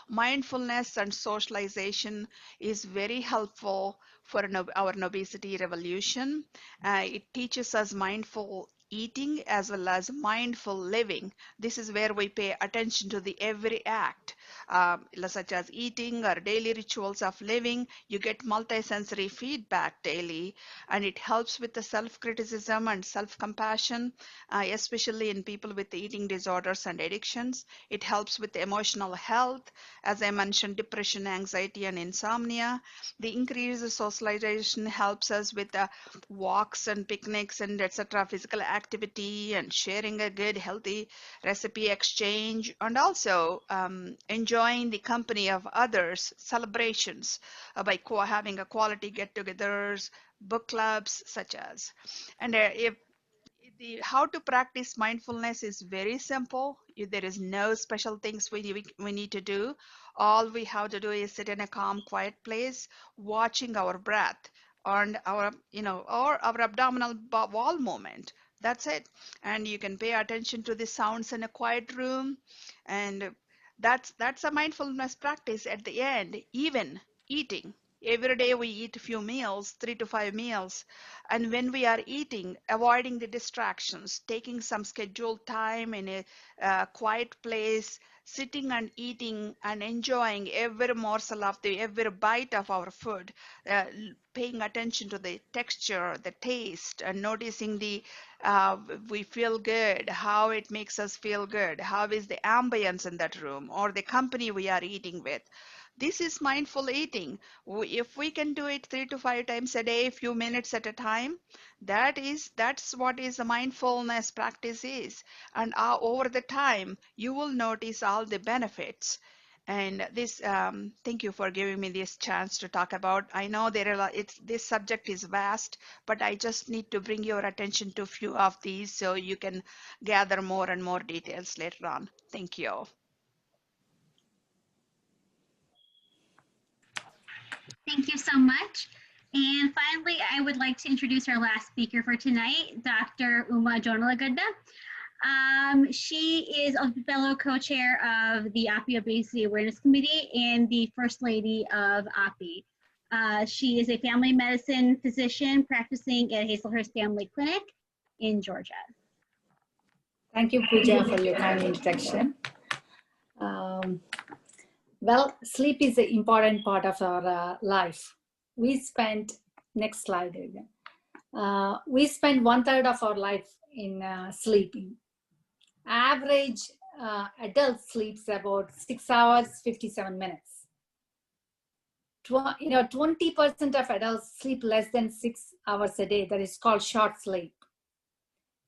mindfulness and socialization is very helpful for our obesity revolution. It teaches us mindful eating as well as mindful living. This is where we pay attention to the every act, such as eating or daily rituals of living. You get multisensory feedback daily, and it helps with the self-criticism and self-compassion, especially in people with eating disorders and addictions. It helps with emotional health, as I mentioned, depression, anxiety, and insomnia. The increased socialization helps us with walks and picnics and etc., physical activity and sharing a good healthy recipe exchange, and also enjoying the company of others, celebrations by having a quality get-togethers, book clubs such as. And if how to practice mindfulness is very simple. There is no special things we need to do. All we have to do is sit in a calm, quiet place, watching our breath and our, or our abdominal wall movement. That's it. And you can pay attention to the sounds in a quiet room. And that's a mindfulness practice at the end. Even eating. Every day we eat a few meals, 3 to 5 meals. And when we are eating, avoiding the distractions, taking some scheduled time in a quiet place, sitting and eating and enjoying every morsel of every bite of our food, paying attention to the texture, the taste, and noticing we feel good, how it makes us feel good, how is the ambience in that room or the company we are eating with. This is mindful eating. If we can do it 3 to 5 times a day, a few minutes at a time, that's what is the mindfulness practice is. And over the time, you will notice all the benefits. And this, thank you for giving me this chance to talk about. I know this subject is vast, but I just need to bring your attention to a few of these so you can gather more and more details later on. Thank you. Thank you so much. And finally, I would like to introduce our last speaker for tonight, Dr. Uma Chitra. She is a fellow co-chair of the API Obesity Awareness Committee and the First Lady of API. She is a family medicine physician practicing at Hazelhurst Family Clinic in Georgia. Thank you, Pooja, for your kind introduction. Well, sleep is an important part of our life. We spend, next slide again. We spend 1/3 of our life in sleeping. Average adult sleeps about 6 hours, 57 minutes. 20% of adults sleep less than 6 hours a day. That is called short sleep.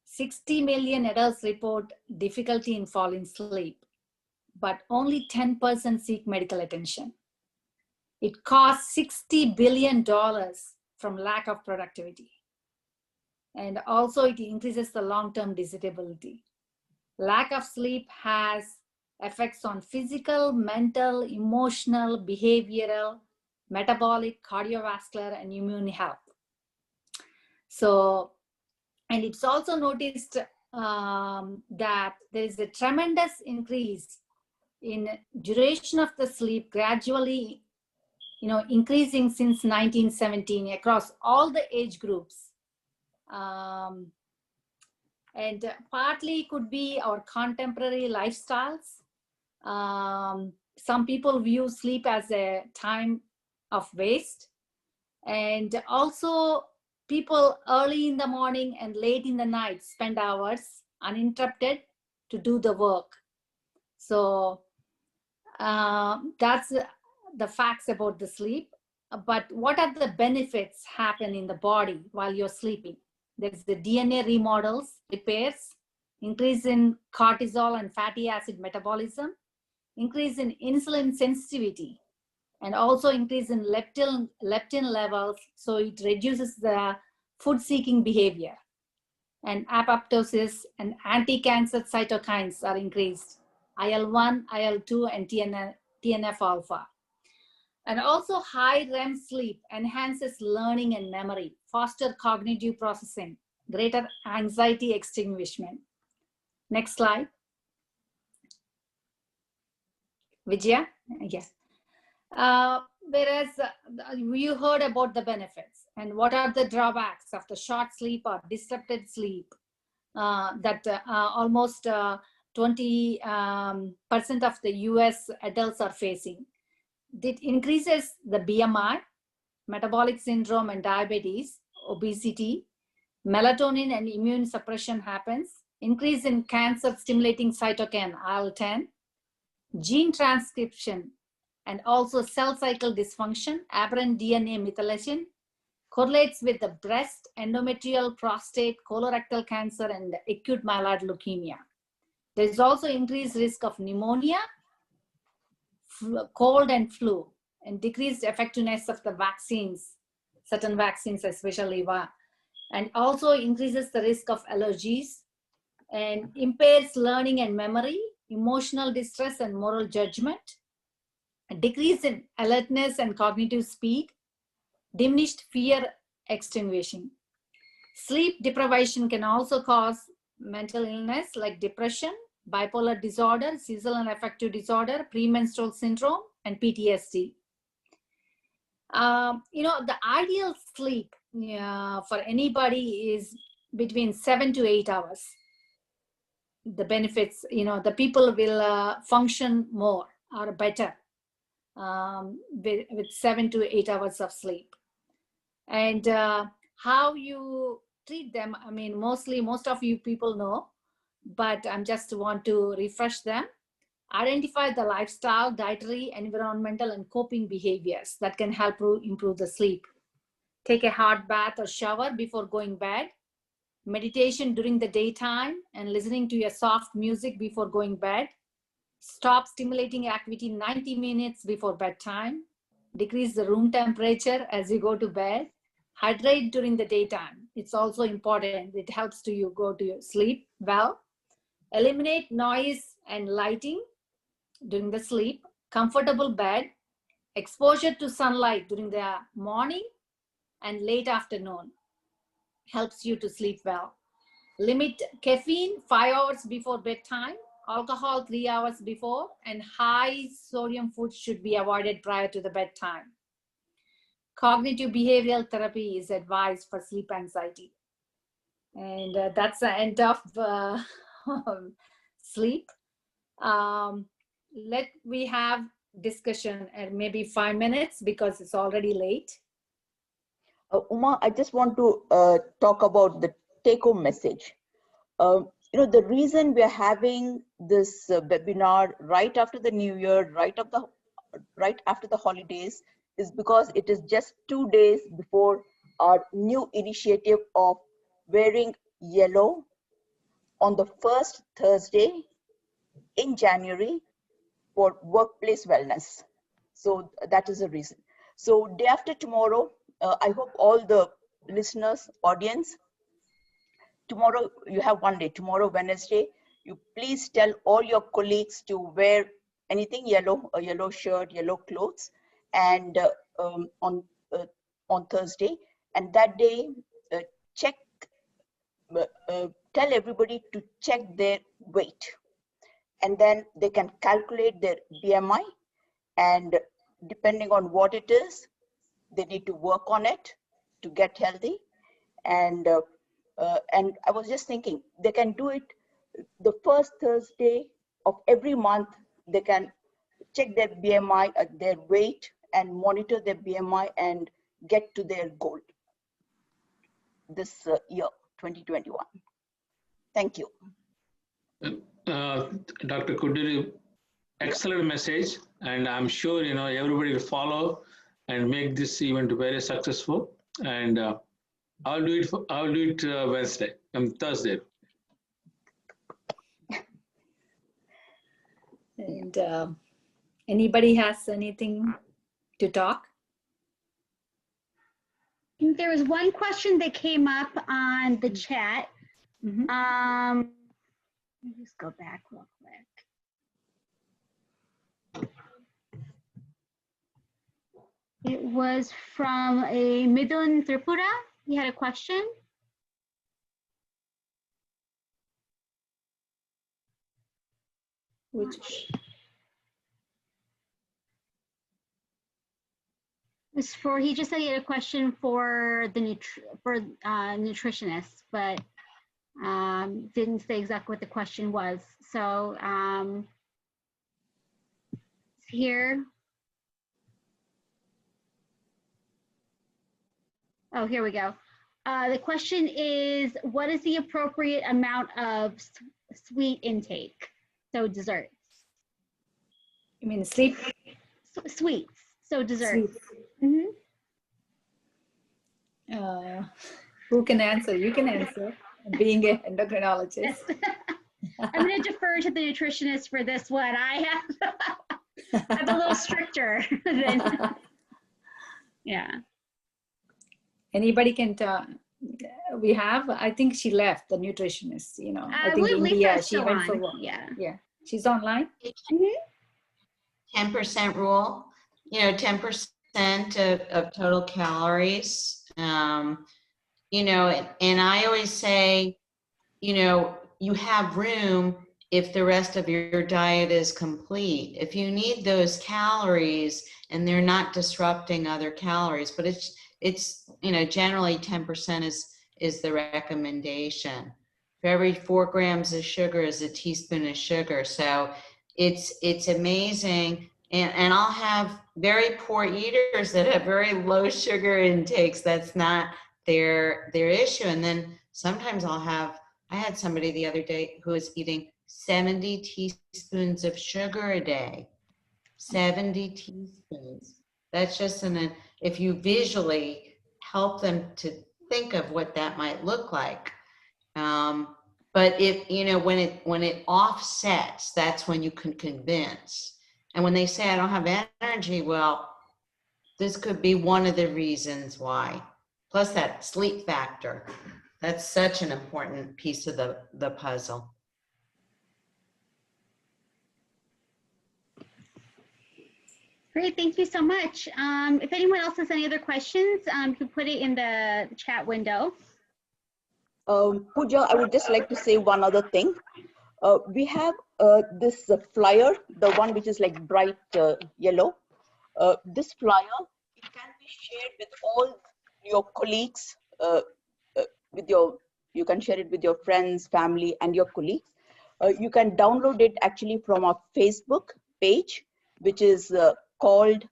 60 million adults report difficulty in falling asleep, but only 10% seek medical attention. It costs $60 billion from lack of productivity. And also it increases the long-term disability. Lack of sleep has effects on physical, mental, emotional, behavioral, metabolic, cardiovascular, and immune health. So, and it's also noticed that there is a tremendous increase in duration of the sleep, gradually, increasing since 1917 across all the age groups. And partly could be our contemporary lifestyles. Some people view sleep as a time of waste. And also people early in the morning and late in the night spend hours uninterrupted to do the work. So that's the facts about the sleep. But what are the benefits happen in the body while you're sleeping? There's the DNA remodels, repairs, increase in cortisol and fatty acid metabolism, increase in insulin sensitivity, and also increase in leptin levels, so it reduces the food-seeking behavior. And apoptosis and anti-cancer cytokines are increased, IL-1, IL-2, and TNF-alpha. And also high REM sleep enhances learning and memory, faster cognitive processing, greater anxiety extinguishment. Next slide. Vijaya? Yes. Whereas you heard about the benefits and what are the drawbacks of the short sleep or disrupted sleep that almost 20% of the US adults are facing. It increases the BMI, metabolic syndrome and diabetes, obesity, melatonin and immune suppression happens, increase in cancer stimulating cytokine IL-10, gene transcription, and also cell cycle dysfunction, aberrant DNA methylation, correlates with the breast, endometrial, prostate, colorectal cancer, and acute myeloid leukemia. There is also increased risk of pneumonia, cold and flu, and decreased effectiveness of the vaccines, certain vaccines especially. and also increases the risk of allergies and impairs learning and memory, emotional distress and moral judgment, a decrease in alertness and cognitive speed, diminished fear extinguishing. Sleep deprivation can also cause mental illness like depression, bipolar disorder, seasonal affective disorder, premenstrual syndrome, and PTSD. The ideal sleep for anybody is between 7 to 8 hours. The benefits, the people will function more or better with 7 to 8 hours of sleep. And how you treat them, I mean, most of you people know, but I just want to refresh them. Identify the lifestyle, dietary, environmental, and coping behaviors that can help improve the sleep. Take a hot bath or shower before going bed. Meditation during the daytime and listening to your soft music before going bed. Stop stimulating activity 90 minutes before bedtime. Decrease the room temperature as you go to bed. Hydrate during the daytime. It's also important. It helps you go to sleep well. Eliminate noise and lighting during the sleep. Comfortable bed. Exposure to sunlight during the morning and late afternoon helps you to sleep well. Limit caffeine 5 hours before bedtime. Alcohol 3 hours before, and high sodium foods should be avoided prior to the bedtime. Cognitive behavioral therapy is advised for sleep anxiety. And that's the end of sleep. We have discussion at maybe 5 minutes because it's already late. Uma, I just want to talk about the take-home message. The reason we are having this webinar right after the New Year, right after the holidays, is because it is just 2 days before our new initiative of wearing yellow on the first Thursday in January for workplace wellness. So that is the reason. So day after tomorrow, I hope all the listeners, audience, tomorrow you have one day, tomorrow Wednesday, you please tell all your colleagues to wear anything yellow, a yellow shirt, yellow clothes, and on Thursday. And that day, tell everybody to check their weight. And then they can calculate their BMI, and depending on what it is, they need to work on it to get healthy. And I was just thinking, they can do it the first Thursday of every month. They can check their BMI, their weight, and monitor their BMI and get to their goal this year, 2021. Thank you. Dr. Kuduri, excellent message, and I'm sure everybody will follow and make this event very successful. And I'll do it Wednesday and Thursday. And anybody has anything to talk? There was one question that came up on the chat. Mm-hmm. Let me just go back real quick. It was from a Midun Tripura. He had a question. Which was for, he just said he had a question for the nutritionist, but didn't say exactly what the question was. So here. Oh, here we go. The question is, what is the appropriate amount of sweet intake? So desserts. You mean sleep? Sweets. So desserts. Sweet. Who can answer? You can answer, being an endocrinologist. I'm going to defer to the nutritionist for this one. I'm a little stricter than, yeah. Anybody can we have, I think she left, the nutritionist, you know, I think Lisa India, is she still went on. for work. Yeah. Yeah, she's online. 10% rule, you know, 10% of total calories. You know, and I always say, you know, you have room if the rest of your diet is complete. If you need those calories and they're not disrupting other calories, but it's you know, generally 10% is the recommendation. For every 4 grams of sugar is a teaspoon of sugar. So it's amazing. And I'll have very poor eaters that have very low sugar intakes. That's not their issue. And then sometimes I had somebody the other day who was eating 70 teaspoons of sugar a day. 70 teaspoons. That's just if you visually help them to think of what that might look like. But if, you know, when it offsets, that's when you can convince. And when they say, I don't have energy, well, this could be one of the reasons why. Plus that sleep factor. That's such an important piece of the puzzle. Great, thank you so much. If anyone else has any other questions, you can put it in the chat window. Pooja, I would just like to say one other thing. We have this flyer, the one which is like bright yellow. This flyer, it can be shared with all your colleagues, you can share it with your friends, family, and your colleagues. You can download it actually from our Facebook page, which is called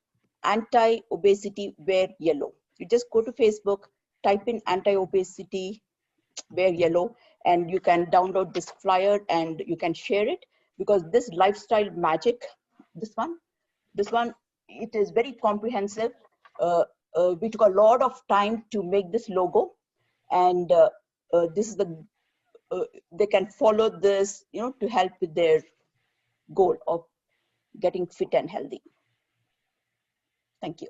Anti-Obesity Wear Yellow. You just go to Facebook, type in Anti-Obesity Wear Yellow, and you can download this flyer and you can share it, because this lifestyle magic, this one, it is very comprehensive. We took a lot of time to make this logo, and this is they can follow this, you know, to help with their goal of getting fit and healthy. Thank you.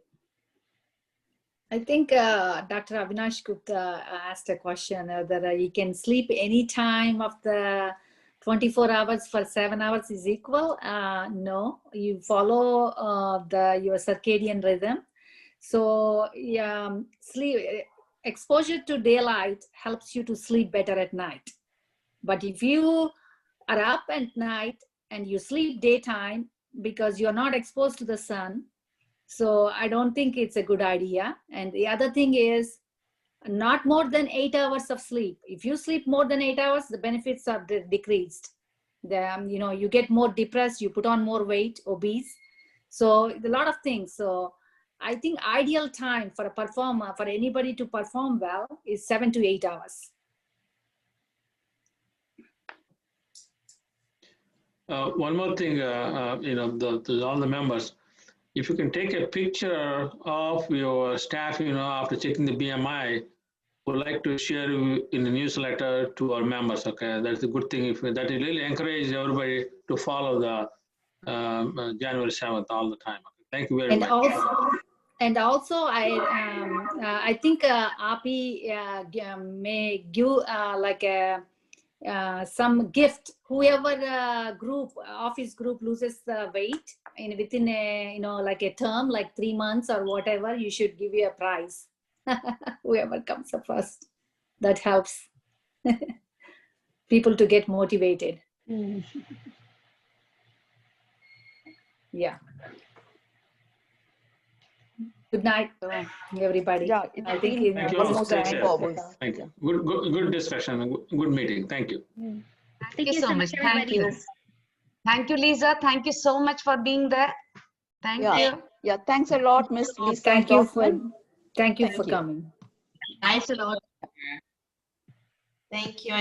I think Dr. Avinash Gupta asked a question that you can sleep any time of the 24 hours for 7 hours is equal. No, you follow your circadian rhythm. So exposure to daylight helps you to sleep better at night. But if you are up at night and you sleep daytime because you're not exposed to the sun, so I don't think it's a good idea. And the other thing is not more than 8 hours of sleep. If you sleep more than 8 hours, the benefits are decreased. You know, you get more depressed, you put on more weight, obese. So a lot of things. So I think ideal time for a performer, for anybody to perform well, is 7 to 8 hours. One more thing, you know, to all the members, if you can take a picture of your staff, you know, after checking the BMI, would like to share in the newsletter to our members. Okay, that's a good thing. That will really encourage everybody to follow the January 7th all the time. Okay. Thank you very much. And also, I think API may give like some gift. Whoever office group loses weight within a, you know, like a term, like 3 months or whatever, you should give you a prize. Whoever comes up first, that helps people to get motivated. Yeah. Good night, everybody. Yeah, I think thank you all. Stay safe. Thank you. Good discussion. Good meeting. Thank you. Thank you so much, Thank you. Thank you, Lisa. Thank you so much for being there. Thank you. Yeah, thanks a lot, Miss Lisa. Thank you for coming. Thanks a lot. Thank you.